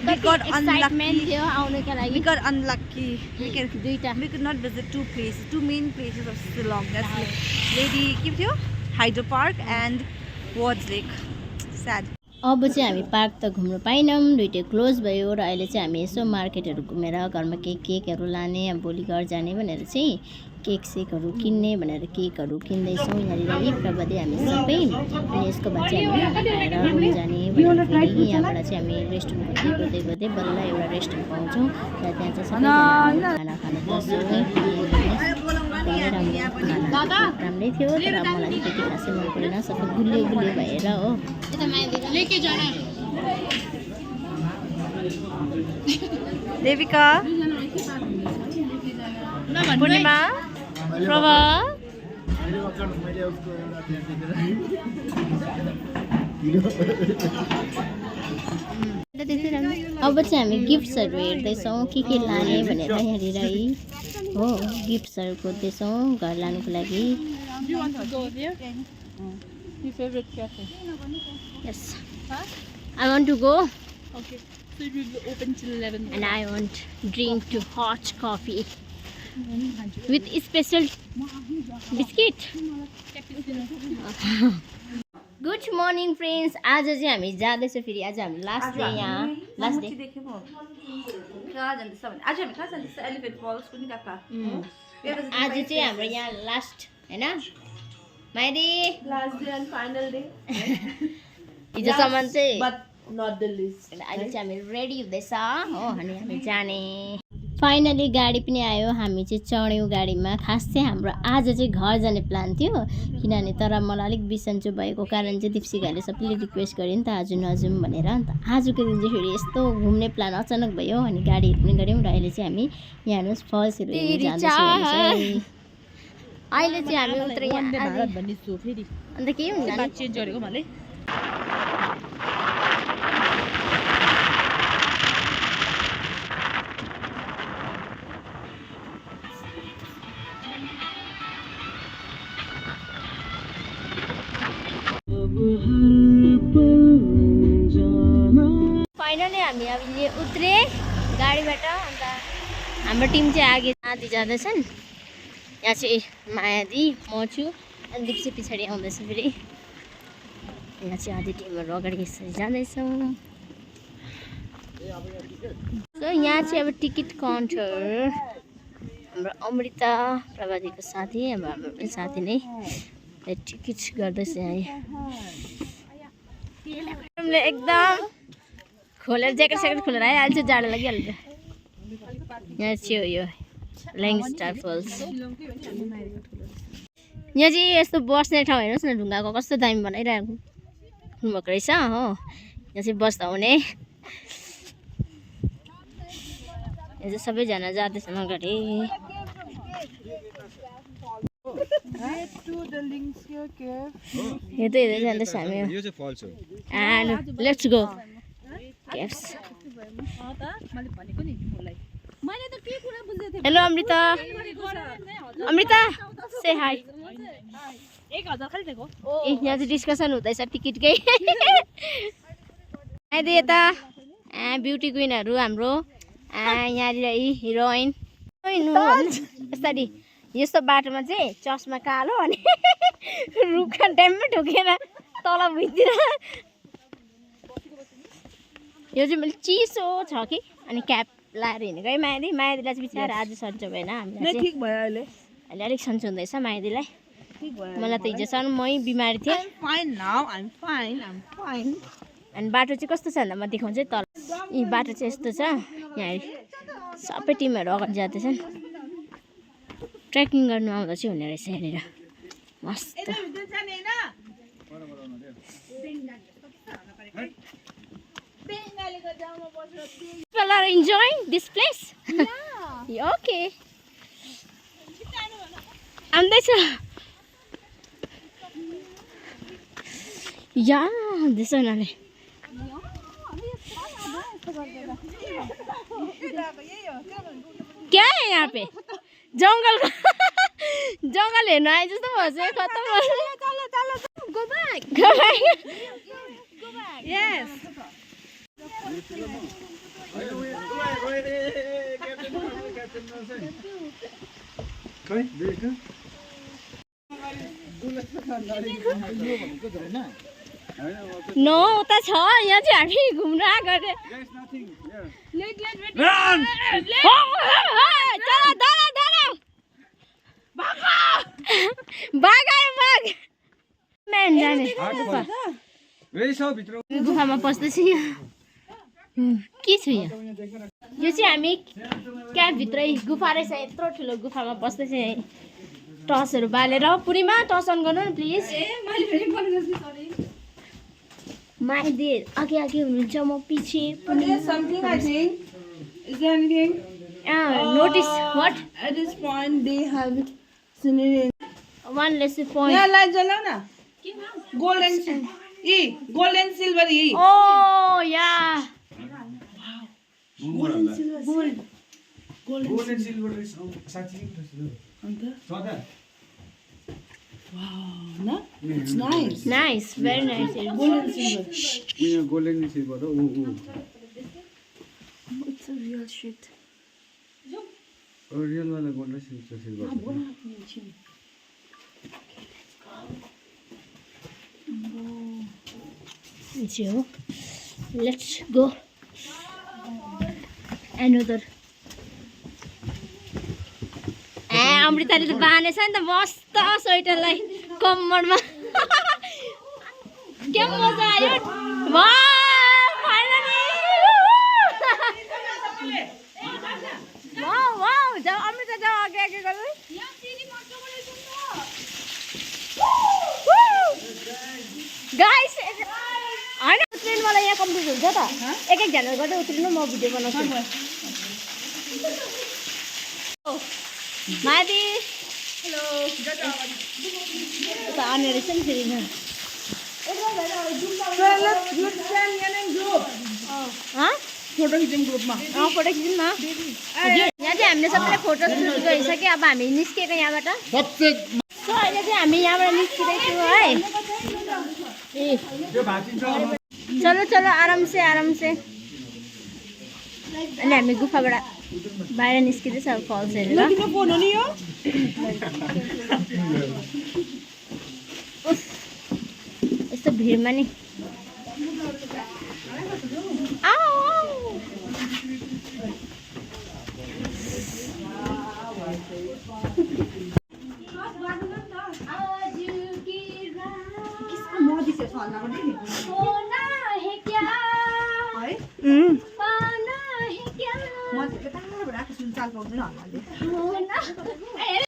We got unlucky. आउनुको लागि We got unlucky. We दुईटा could not visit two main places of Shillong. That's like Lady के थियो Hydro Park and Wards Lake. Sad. अब चाहिँ हामी पार्क त घुम्नु पाइनौँ दुइटै क्लोज भयो र अहिले चाहिँ हामी यसो मार्केटहरू घुमेर घरमा केकहरू लाने अब भोलि घर जाने भनेर चाहिँ केक सेकहरू किन्ने भनेर केकहरू किन्दैछौँ यहाँनिर प्रगति हामी सबै अनि यसको बाद चाहिँ हामी खाएर रुम जाने भनेर फेरि यहाँबाट चाहिँ हामी रेस्टुरेन्ट गर्दै गर्दै बल्ल एउटा रेस्टुरेन्ट पाउँछौँ र त्यहाँ चाहिँ सबैजना खाना खानु बस्छौँ राम्रै थियो तर मलाई त्यति खासै मन परेन सबै गुलियो गुलियो भएर हो Devika, Purnima, प्रभा अब चाहिँ हामी गिफ्ट्सहरू हेर्दैछौँ के लाने भनेर यहाँनिर है हो गिफ्ट्सहरू खोज्दैछौँ घर लानुको लागि Yes. I want to go. Okay. So it will be open till 11. And I want drink to hot coffee with special biscuit. Good morning friends, आज चाहिँ हामी जाँदैछौँ फेरि। आज हामी लास्ट डे यहाँ, लास्ट डे। देखेँ म कहाँ जाँदैछ भने आज हामी कहाँ जाँदैछ एलिफेन्ट फल्स पनि कहाँ आज चाहिँ हाम्रो यहाँ लास्ट होइन Maidi, last day and final day हिजोसम्म चाहिँ बट नट द लिस्ट। अहिले चाहिँ हामी रेडी हुँदैछ हो अनि हामी जाने। फाइनली गाडी पनि आयो, हामी चाहिँ चढ्यौँ गाडीमा। खास चाहिँ हाम्रो आज चाहिँ घर जाने प्लान थियो, किनभने तर मलाई अलिक बिसन्चो भएको कारण चाहिँ दिप्सिकाले सबैले रिक्वेस्ट गर्यो नि त आज नजाउँ भनेर। अन्त आजको दिन चाहिँ फेरि यस्तो घुम्ने प्लान अचानक भयो अनि गाडीहरू पनि गऱ्यौँ र अहिले चाहिँ हामी यहाँ हेर्नुहोस् फल्सहरू हेर्नु जाँदैछौँ। अहिले चाहिँ हामी उत्र यहाँ अन्त के हुन्छ चेन्ज गरेको मैले फाइनली हामी अब यहाँ उत्रे गाडीबाट। अन्त हाम्रो टिम चाहिँ आगे आदि जाँदैछन्। यहाँ चाहिँ मायादी, म छु अनि दिप्सी पछाडि आउँदैछ फेरि। यहाँ चाहिँ आधी टिमहरू अगाडि यसरी जाँदैछौँ। सो यहाँ चाहिँ अब टिकट काउन्टर हाम्रो अमृता प्रभातीको साथी, अब हाम्रो पनि साथी नै टिकट गर्दैछ यहाँ। एकदम खोलेर ज्याकेट स्याकेट खोलेर आइहाल्छ, जाडो लागिहाल्छ। यहाँ चाहिँ हो यो ल्याङ स्टार फल्स। यहाँ चाहिँ यस्तो बस्ने ठाउँ हेर्नुहोस् न, ढुङ्गाको कस्तो दामी बनाइरहेको भएको रहेछ हो। यहाँ चाहिँ बस्दा हुने। यहाँ चाहिँ सबैजना जाँदैछन् अगाडि। हेर्दै हेर्दै जाँदैछ हामी। And let's go caves. Hello Amrita, Amrita say hi. 1000 खालि दिएको। ए यहाँ चाहिँ डिस्कसन हुँदैछ टिकटकै। आइदे यता ब्युटी क्विनहरू हाम्रो यहाँनिर हिरोइन यसरी यस्तो बाटोमा चाहिँ चस्मा कालो अनि रुखा टाइममा ठोकेर तल भुइँतिर। यो चाहिँ मैले चिसो छ कि अनि क्याप लाएर हिँडेको है मायादी। मायादीलाई चाहिँ बिचार आज सन्चो भएन, हामीलाई ठिक भयो अहिले अहिले अलिक सन्चो हुँदैछ मायादीलाई। मलाई त हिजोसम्म मै बिमारी थिएँ। अनि बाटो चाहिँ कस्तो छ भन्दा म देखाउँछु है तल। यी बाटो चाहिँ यस्तो छ, यहाँ सबै टिमहरू अगाडि जाँदैछन्। ट्रेकिङ गर्नु आउँदा चाहिँ हुने रहेछ यहाँनिर मस्त। People are enjoying this place. Yeah. Okay. आउँदैछ यहाँ आउँदैछ उनीहरूले। क्या है यहाँ पे जङ्गल जङ्गल हेर्नु आए जस्तो भएछ। खतम Go back. Yes. नो उता छ, यहाँ चाहिँ हामी घुम्न आएको अरे। गुफामा पस्दैछु यहाँ। के छ यहाँ? यो चाहिँ हामी क्याबभित्रै गुफा रहेछ, यत्रो ठुलो गुफामा पस्दैछ। यहाँ टसहरू बालेर पुरीमा टस अन गर्नु न प्लिज। माइदी अघि अघि हुनुहुन्छ, म पछि। Notice what? At this point, they have scenery. One less point. Yeah, light jalaओ ना. Gold and silver E. Oh yeah. Gold and silver. Gold and silver is साँच्चै Wow, no? It's nice. Nice, very nice. Gold and silver. Yeah, gold and silver. It's a real shit. Real वाला gold and silver. Okay, let's go. So, let's go. Another. अमृताले त बाँधेछ नि त मस्त स्वेटरलाई कम्मरमा के मजा आयो अमृता जाऊ अघि अघि गर्दै गाइस होइन उत्रिनु मलाई यहाँ कम्प्लिट हुन्छ त एक एकजना गर्दै उत्रिनु म भिडियो बनाउँछु मादी हेलो आउने रहेछ नि फेरि फोटो खिच्यौँ ग्रुपमा फोटो खिचौँ न यहाँ चाहिँ हामीले सबैले फोटो सुट गरिसक्यो अब हामी निस्केको यहाँबाट सो अहिले चाहिँ हामी यहाँबाट निस्किँदैछौँ है ए चलो चलो आराम से अनि हामी गुफाबाट बाहिर निस्किँदैछ अब फल्स हेरेर यस्तो भिडमा नि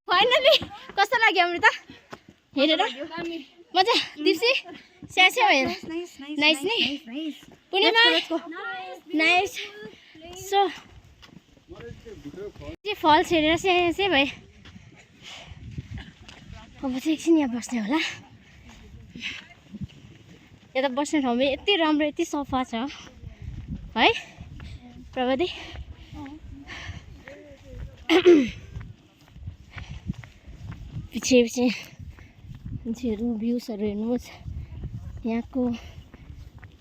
फाइनली कस्तो लाग्यो अमृता हेरेर मजा दिप्सी स्यास्या भयो नाइस नि पूर्णिमा नाइस सो फल्स हेरेर स्यास्या भयो अब चाहिँ एकछिन यहाँ बस्ने होला यता बस्ने ठाउँमा यति राम्रो यति सफा छ है प्रगति पछि मान्छेहरू भ्युजहरू हेर्नुहोस् यहाँको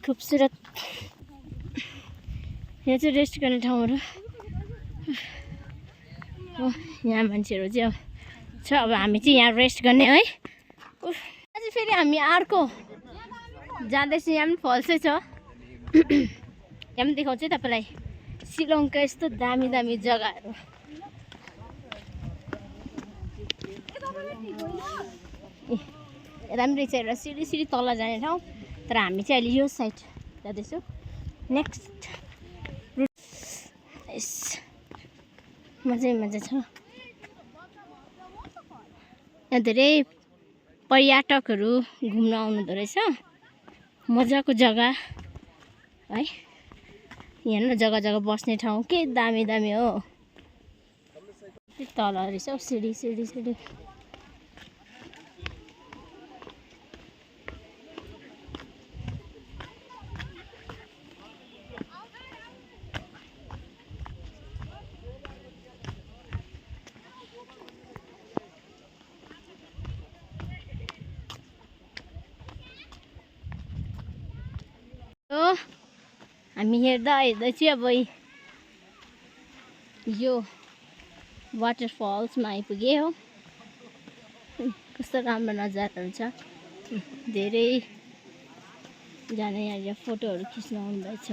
खुबसुरत यहाँ चाहिँ रेस्ट गर्ने ठाउँहरू यहाँ मान्छेहरू चाहिँ अब छ अब हामी चाहिँ यहाँ रेस्ट गर्ने है अझै फेरि हामी अर्को जाँदैछौँ यहाँ पनि फल्सै छ यहाँ पनि देखाउँछु है तपाईँलाई शिलङका यस्तो दामी दामी जग्गाहरू यता पनि रहेछ एउटा सिडी सिडी तल जाने ठाउँ तर हामी चाहिँ अहिले यो साइड जाँदैछौँ नेक्स्ट यस मजा छ यहाँ धेरै पर्यटकहरू घुम्न आउनुहुँदो रहेछ मजाको जग्गा है यहाँ जग्गा जग्गा बस्ने ठाउँ के दामी दामी हो तल रहेछ सिडी सिडी सिडी हामी हेर्दा चाहिँ अब यो वाटरफल्समा आइपुगे हो कस्तो राम्रो नजाराहरू छ धेरैजना यहाँ फोटोहरू खिच्न आउनुभएको छ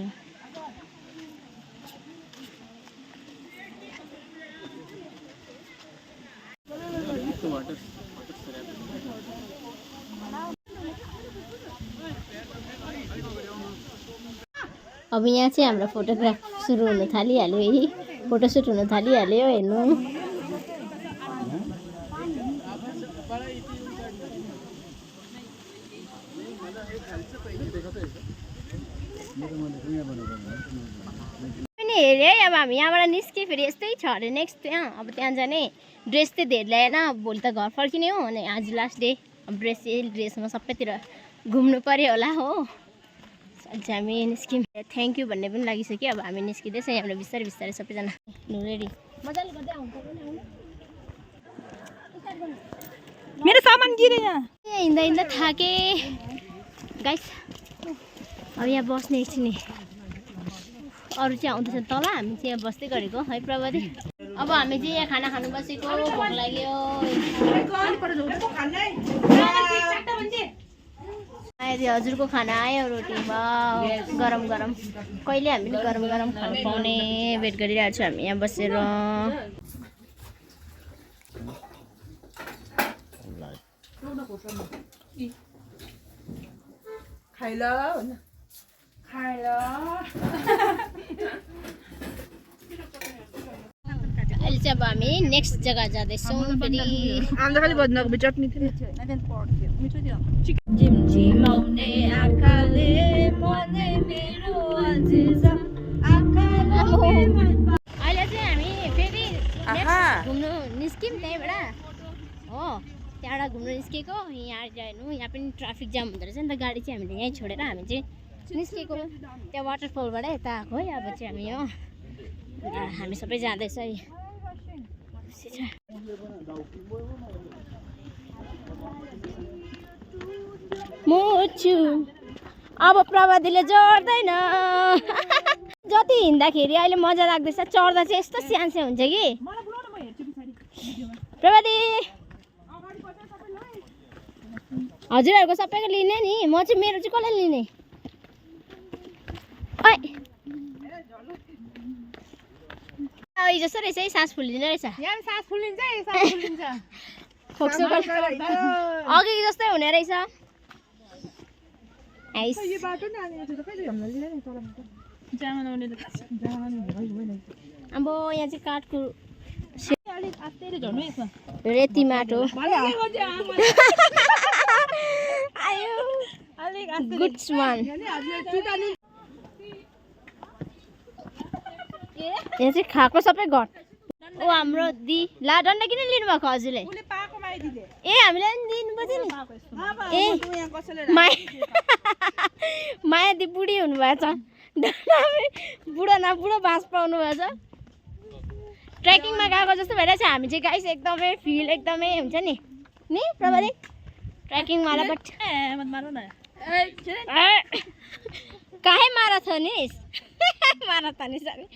अब यहाँ चाहिँ हाम्रो फोटोग्राफ सुरु हुन थालिहाल्यो है फोटोसुट हुन थालिहाल्यो हेर्नु पनि हेरेँ है अब हामी यहाँबाट निस्के फेरि यस्तै छ अरे नेक्स्ट त्यहाँ अब त्यहाँ जाने ड्रेस चाहिँ धेरै ल्याएन भोलि त घर फर्किने हो अनि आज लास्ट डे अब ड्रेसमा सबैतिर घुम्नु पर्यो होला हो अझ हामी निस्क्यौँ थ्याङ्क यू भन्ने पनि लागिसक्यो अब हामी निस्किँदैछ यहाँबाट बिस्तारै बिस्तारै सबैजना रेडी मजाले गर्दै आउँछ मेरो सामान गिरे यहाँ हिँड्दा हिँड्दा थाके गाइस अब यहाँ बस्ने एकछिन अरू चाहिँ आउँदैछ तल हामी चाहिँ यहाँ बस्दै गरेको है प्रगति अब हामी चाहिँ यहाँ खाना खानु बसेको भोक लाग्यो अहिले हजुरको खाना आयो रोटी वाउ गरम गरम कहिले हामीले गरम गरम खानु पाउने वेट गरिरहेको छौँ हामी यहाँ बसेर अहिले चाहिँ अब हामी नेक्स्ट जग्गा जाँदैछौँ फेरि आउँदा खालि बदनाको चटनी थियो झिमझिमाउने आँखाले मनै मेरो अझै अहिले चाहिँ हामी फेरि घुम्नु निस्क्यौँ त्यहीँबाट हो त्यहाँबाट घुम्नु निस्केको यहाँ जानु यहाँ पनि ट्राफिक जाम हुँदो रहेछ नि त गाडी चाहिँ हामीले यहीँ छोडेर हामी चाहिँ निस्केको त्यहाँ वाटरफलबाट यता आएको है अब चाहिँ हामी हो हामी सबै जाँदैछ है मोचु अब प्रवादीले जोड्दैन जति हिँड्दाखेरि अहिले मजा लाग्दैछ चढ्दा चाहिँ यस्तो स्यान्से हुन्छ कि प्रवादी हजुरहरूको सबैको लिने नि म चाहिँ मेरो चाहिँ कसले लिने जस्तो रहेछ है सास फुलिँदो रहेछ अघि जस्तै हुने रहेछ अब यहाँ चाहिँ काठको रेती माटो गुड वान यहाँ चाहिँ खाएको सबै घट ओ हाम्रो दि ला डन्डा किन लिनु भएको हजुरले ए हामीलाई पनि दिनुपर्छ नि ए माया दि बुढी हुनुभएछ बुढो न बुढो बाँस पाउनु भएछ ट्रेकिङमा गएको जस्तो भइरहेछ हामी चाहिँ गाइस एकदमै फिल एकदमै हुन्छ नि प्रभारी ट्रेकिङमा काहे माराथनिस माराथनी सरी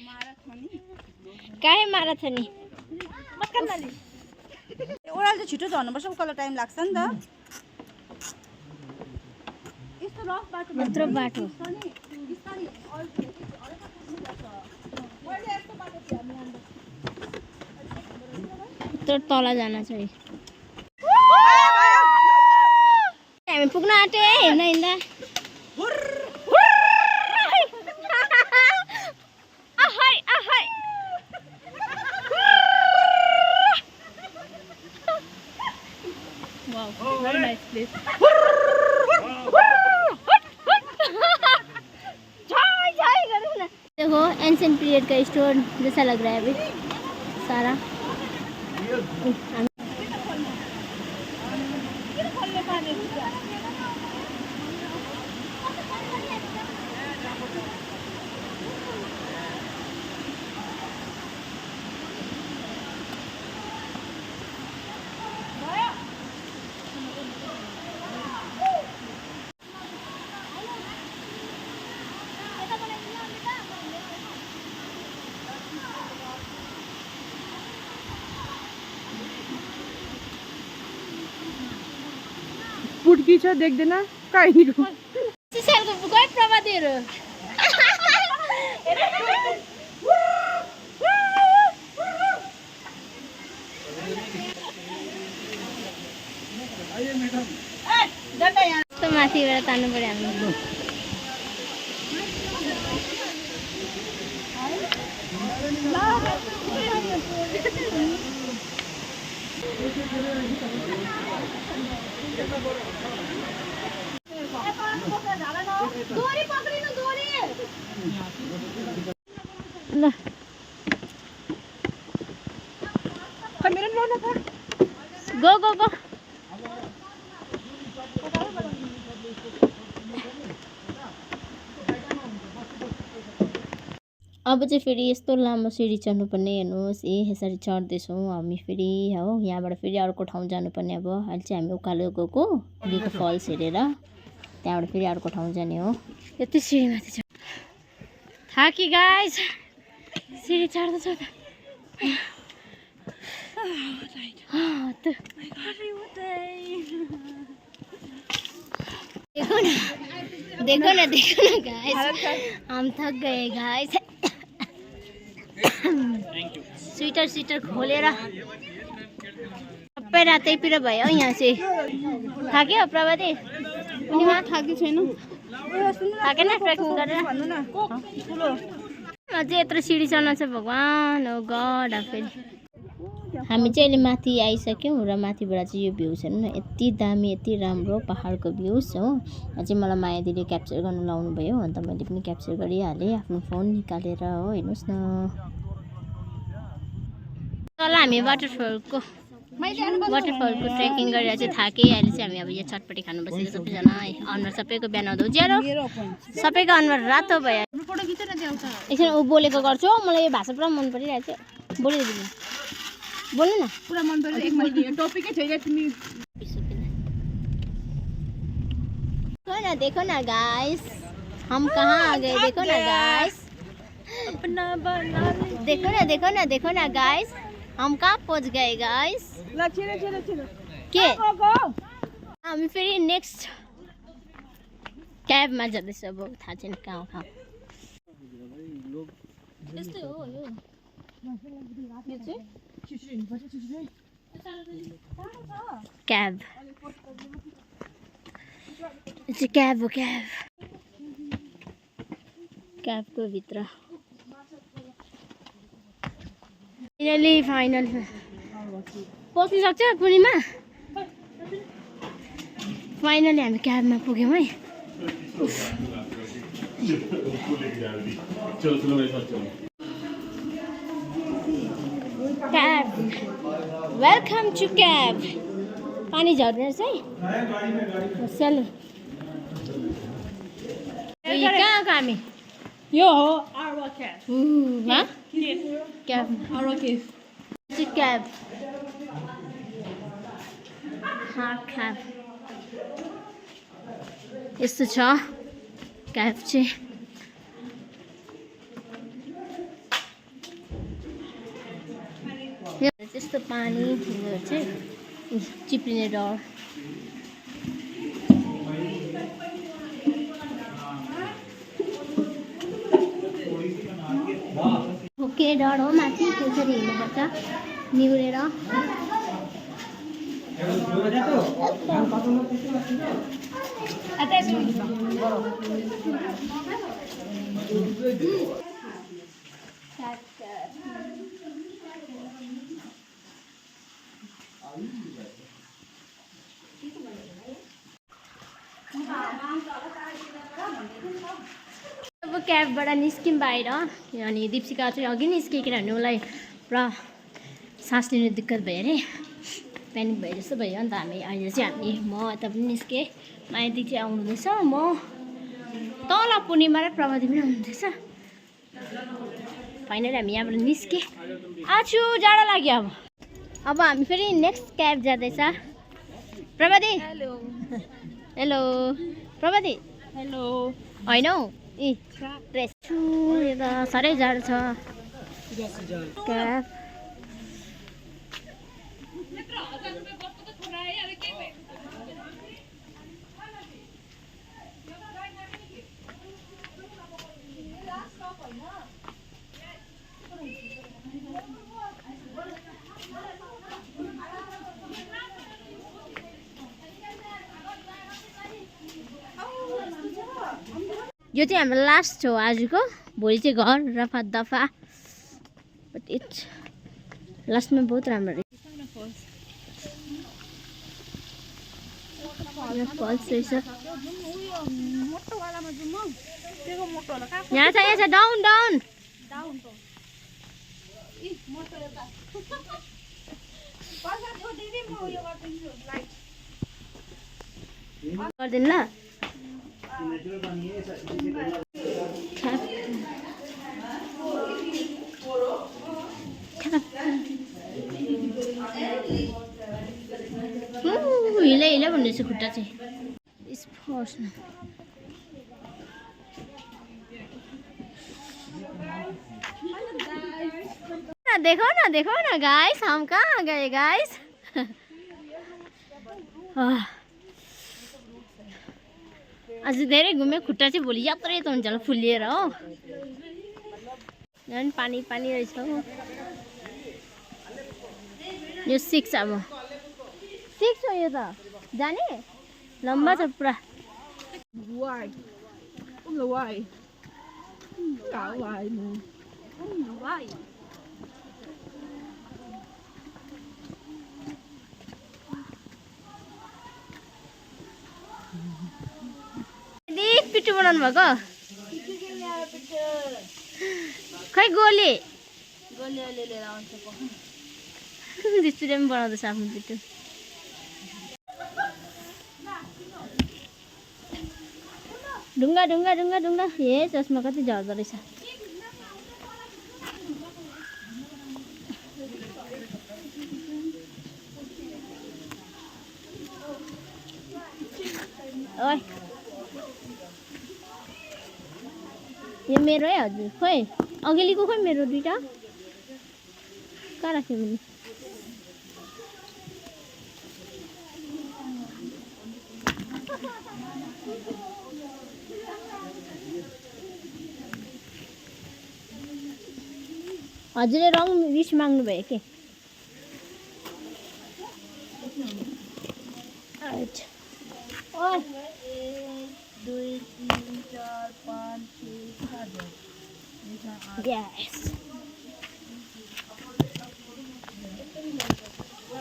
काहे माराथनी ओह्रालो चाहिँ छिटो झर्नुपर्छ उकालो टाइम लाग्छ नि त यत्रो बाटो यत्रो तल जान चाहिँ हामी पुग्न आँटे हिँड्दा हिँड्दा Very nice place. देखो एंशिएंट पीरियड का स्टोर जैसा लग रहा है अभी सारा पुड्की छ देख्दैन काहीँको सिसालको गए प्रवादीहरू यस्तो माथिबाट तान्नु पर्यो हामीले ल गो गो गो अब चाहिँ फेरि यस्तो लामो सिडी चढ्नुपर्ने हेर्नुहोस् यसरी चढ्दैछौँ हामी फेरि हो यहाँबाट फेरि अर्को ठाउँ जानुपर्ने अब अहिले चाहिँ हामी उकालो गएको लिको फल्स हेरेर त्यहाँबाट फेरि अर्को ठाउँ जाने हो यति सिडीमाथि छ थाकी गाइस सिडी चढ्दै छ देखो ना गाइस, हम थक गए गाइस। स्वेटर खोलेर सबै रातैतिर भयो यहाँ चाहिँ। थाक्यो प्रभाती? थाकी छैन थाकेन ट्रेकिङ गरेर? अझै यत्रो सिडी चढ्न छ भगवान्। ओ गड। फेरि हामी चाहिँ अहिले माथि आइसक्यौँ र माथिबाट चाहिँ यो भ्यू छ न, यति दामी यति राम्रो पहाडको भ्यूज हो। यहाँ चाहिँ मलाई माया दिदीले क्याप्चर गर्नु लाउनु भयो, अन्त मैले पनि क्याप्चर गरिहालेँ आफ्नो फोन निकालेर हो। हेर्नुहोस् न तल हामी वाटरफलको ट्रेकिङ गरेर चाहिँ थाकेँ। अहिले चाहिँ हामी अब यो चटपटी खानु बसेर सबैजना अनुहार सबैको बिहान आउँदा उज्यालो, सबैको अनुहार रातो भयो। एकछिन ऊ बोलेको गर्छु। मलाई यो भाषा पुरा मन परिरहेको थियो। बोलिदिनु बोल्नु न। पुरा मन पर्यो। एक मैले टपिकै छैन तिमी। देखो ना गाइस, हम कहाँ आ गए। देखो ना गाइस, देखो ना गाइस, हम कहाँ पहुँच गए गाइस। के हामी फेरि नेक्स्ट क्याबमा जाँदैछ। अब थाहा छैन कहाँ कहाँ। यस्तै हो यो क्याब। क्याब हो क्याबको भित्र फाइनल पस्नु सक्छ पूर्णिमा। फाइनली हामी क्याबमा पुग्यौँ है। Cave, welcome to cave. पानी झर्दैछ है। चलो कहाँ हामी? यो हो Arwah cave. Cave Arwah cave. Cave cave यस्तो छ क्याब चाहिँ। त्यस्तो पानी चाहिँ चिप्लिने डर। के डर हो माथि त्यसरी हिँड्नुपर्छ निहुरेर। अब क्याबबाट निस्क्यौँ बाहिर। अनि दीपशिका चाहिँ अघि निस्क्यो किनभने उसलाई पुरा सास लिनु दिक्कत भयो अरे, प्यानिक भयो जस्तो भयो। अन्त हामी अहिले चाहिँ म यता पनि निस्केँ। माइती चाहिँ आउनुहुँदैछ, म तल पूर्णिमा र प्रभाती पनि आउनुहुँदैछ। फाइनली हामी यहाँबाट निस्केँ। आछु जाडो लाग्यो। अब हामी फेरि नेक्स्ट क्याब जाँदैछ। प्रभाती हेलो। प्रभाती हेलो। होइन हौ ड्रेस यता साह्रै जाडो छ। क्याब यो चाहिँ हाम्रो लास्ट हो आजको। भोलि चाहिँ घर रफा दफा। बट इट्स लास्टमा बहुत राम्रो रहेछ। फल्स रहेछ यहाँ छ डाउन डाउन गरिदिनु ल। हिलै हिलै भन्दैछ खुट्टा चाहिँ। देखो ना गाइस, हम कहाँ गए गाइस। आज धेरै घुम्यो, खुट्टा चाहिँ भोलि यात्रै त हुन्छ होला फुलिएर हो। झन् पानी पानी रहेछ हो। यो 6 अब 6 हो यो त जाने लम्बा छ पुरा। Why? Why? Cả why nữa. Why? पिट्टु बनाउनु भएको खै गोले त्यसरी पनि बनाउँदैछ आफ्नो पिट्टु। ढुङ्गा ढुङ्गा ढुङ्गा ढुङ्गा हे चस्मा कति झर्दो रहेछ। ओइ यो मेरो है हजुर। खोइ अघिल्लोको खोइ मेरो दुईटा कहाँ राख्यो मैले। हजुरले रङ रिस माग्नु भयो के? Yes.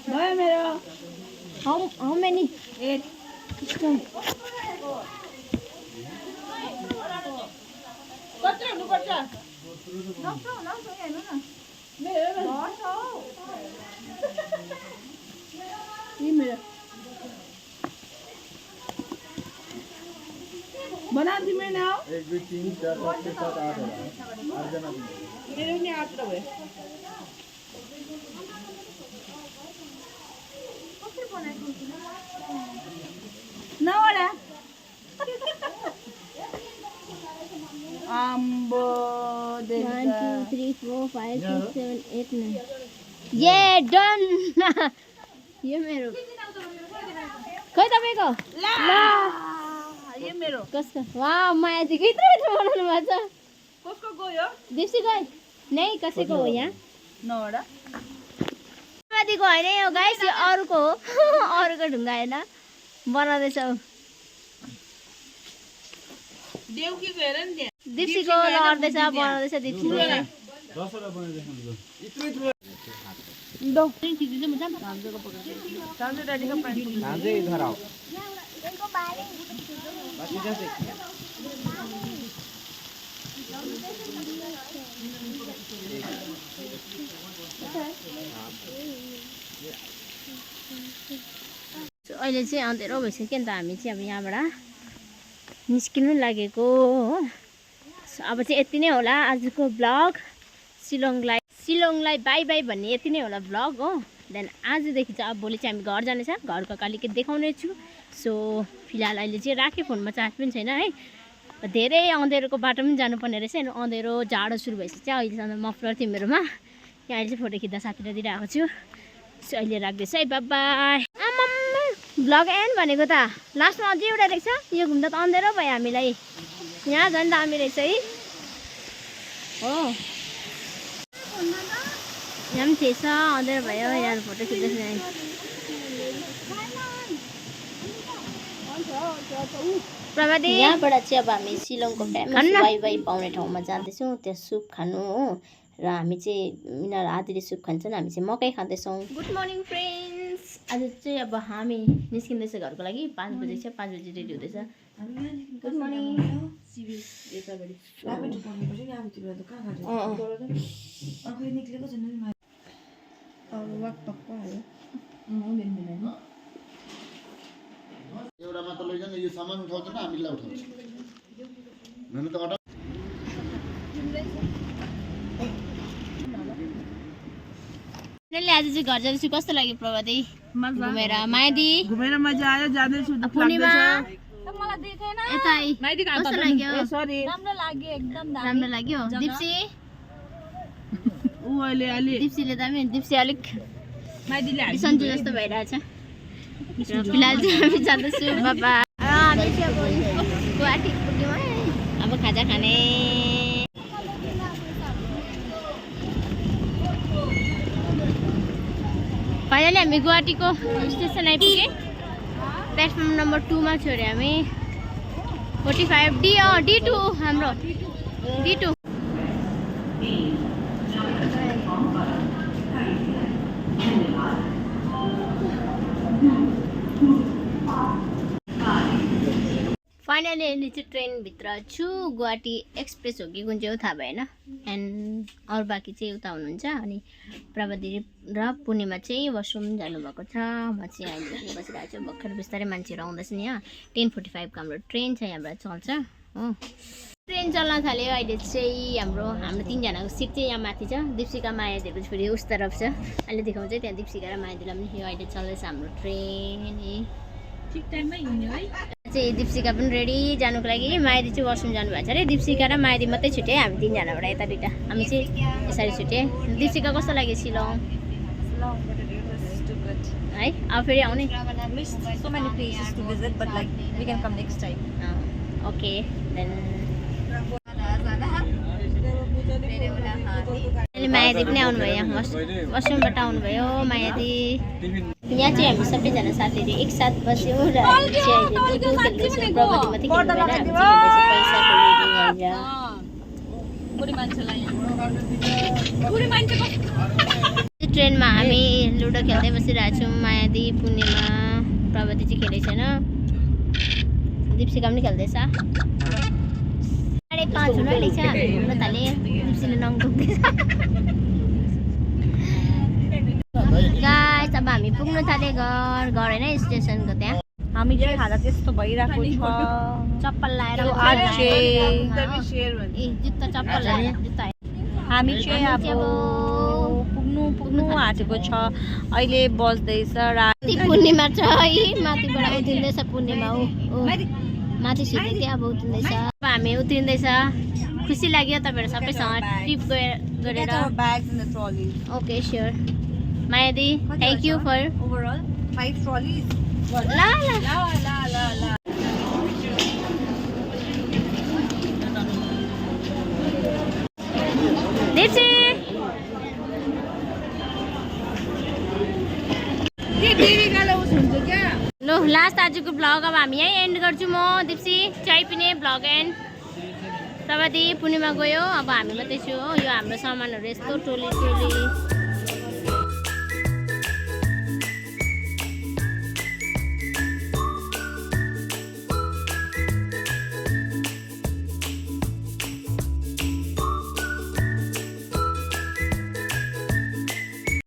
भयो मेरो। How many? 8. कत्रो हुनुपर्छ? बना दी मैंने। 1 2 3 4 5 6 7 8 अर्जना मेरे ने 8 रहे। ना वाला आम्बो 1 2 3 4 5 6 7 8 9 ये डन। यो मेरो खै तपाईको ला ये मेरो कसको वाह माया दिदी कित्रो बनाउनु भएको छ। कसको गयो? दिप्सी गए नै कसैको हो यहाँ नवडा माथिको होइन यो गाइस यो अरूको हो। अरूको ढुङ्गा होइन बनाउँदैछौ। देउकी गएर नि त्यहाँ दिप्सीको लड्दैछ बनाउँदैछ दिप्सीले। 10 वटा बनाइदिनु इत्रो दो चाँजो डैडी का पैंट नाजे इधर आओ बस इधर से अहिले चाहिँ अँधेरो भइसक्यो नि त। हामी चाहिँ अब यहाँबाट निस्किनु लागेको हो। अब चाहिँ यति नै होला आजको ब्लग। शिलङलाई बाई बाई भन्ने यति नै होला ब्लग हो। देन आजदेखि चाहिँ अब भोलि चाहिँ हामी घर जानेछ। घरको कालिके देखाउने छु। सो फिलहाल अहिले चाहिँ राखेँ, फोनमा चार्ज पनि छैन है। धेरै अँधेरोको बाटो पनि जानुपर्ने रहेछ। अनि अँधेरो जाडो सुरु भएपछि चाहिँ अहिलेसम्म मफलर थियो मेरोमा। यहाँ अहिले चाहिँ फोटो खिच्दा साथीलाई दिइरहेको छु। सो अहिले राख्दैछ है, बाइ बाइ। आमाम्मा ब्लग एन्ड भनेको त लास्टमा अझै एउटा रहेछ। यो घुम्दा त अँधेरो भयो हामीलाई। यहाँ झन् दामी रहेछ है हो। यहाँ पनि थिएछ अँधेरो भयो। यहाँ फोटो खिच्दैछ प्रभाती। यहाँबाट चाहिँ अब हामी शिलङको फेमस वाइ वाइ पाउने ठाउँमा जाँदैछौँ। त्यहाँ सुप खानु हो। र हामी चाहिँ यिनीहरू आधीले सुप खान्छन्, हामी चाहिँ मकै खाँदैछौँ। Good morning friends. आज चाहिँ अब हामी निस्किँदैछ घरको लागि। 5 बजी छ, 5 बजी रेडी हुँदैछ। Good morning. एउटा मात्र लैजान यो सामान उठाउँछ न हामीलाई उठाउँछ नन त अटा आज चाहिँ घर जाँदैछु। कस्तो लाग्यो प्रभाती घुमेर? माइदी घुमेर मजा आयो। जाँदैछु पूर्णिमा मलाई देखेन यता कस्तो लाग्यो? सरी राम्रो लाग्यो एकदम राम्रो लाग्यो। दिप्सी ऊ अहिले अलि दिप्सीले दामी। दिप्सी अलिक माइदीले सन्चो जस्तो भइरहेछ। फिलहाल चाहिँ हामी जाँदैछु बाबा। हामी चाहिँ अब खाजा खाने। फाइनली हामी गुवाहाटीको स्टेसन आइपुगे। प्लेटफर्म नम्बर 2 मा छोड्यो हामी। 45 D2 हाम्रो D2। फाइनली अहिले चाहिँ ट्रेनभित्र छु। गुवाहाटी एक्सप्रेस हो कि कुन चाहिँ हो थाहा भएन। एन्ड अरू बाँकी चाहिँ उता हुनुहुन्छ। अनि प्रवृत्ति र पूर्णिमा चाहिँ वासरुम जानुभएको छ। म चाहिँ अहिले बसिरहेको छु। भर्खर बिस्तारै मान्छेहरू आउँदैछ नि। यहाँ 10:45 को हाम्रो ट्रेन छ, यहाँबाट चल्छ हो। ट्रेन चल्न थाल्यो। अहिले चाहिँ हाम्रो 3जनाको सिट चाहिँ यहाँ माथि छ। दीप्सिका मायादेवी फेरि उस तरफ छ। अहिले देखाउँछ त्यहाँ दीप्सिका र मायादेवीलाई पनि। यो अहिले चल्दैछ हाम्रो ट्रेन। ठिक टाइममा हिँड्यो है। चाहिँ दीप्सिका पनि रेडी जानुको लागि। मायादी चाहिँ वासरुम जानुभएको छ अरे। दीप्सिका र मायादी मात्रै छुट्यो। हामी 3जनाबाट यता दुइटा। हामी चाहिँ यसरी छुट्यो। दीप्सिका कस्तो लाग्यो शिलङ है? अब फेरि आउने? So many places to visit, but like we can come next time. Okay then अहिले मायादी पनि आउनुभयो। यहाँ वासरुमबाट आउनुभयो मायादी। यहाँ चाहिँ हामी सबैजना साथीहरू एकसाथ बस्यौँ र ट्रेनमा हामी लुडो खेल्दै बसिरहेको छौँ। मायादी, पूर्णिमा, प्रवृत्ति चाहिँ खेलेको छैन। दीप्सिका पनि खेल्दैछ। 5:30 हुन आँटेको छ। हामी घुम्न थाले। दीप्सीले नङ दुख्दैछ। गाइस अब हामी पुग्न थाले घर होइन स्टेसनको त्यहाँ। हामी चाहिँ खाजा त्यस्तो भइरहेको छ। चप्पल लाएर जुत्ता चप्पल लाएर जुत्ता हामी चाहिँ अब पुग्नु आँटेको छ। अहिले बज्दैछ राति। पूर्णिमा छ है माथिबाट उत्रिँदैछ। पूर्णिमा हो माथि सिधै त्यहाँ अब उत्रिँदैछ। अब हामी उत्रिँदैछ। खुसी लाग्यो तपाईँहरू सबैसँग ट्रिप गरेर। Okay sure Mayadi thank you for overall 5 ट्रलिज। ल दिप्सी ल लास्ट आजको भ्लग अब हामी यहीँ एन्ड गर्छु। म दिप्सी चाय पिने भ्लग एन्ड। प्रवृत्ति पूर्णिमा गयो। अब हामी मात्रै छु हो। यो हाम्रो सामानहरू यस्तो टोली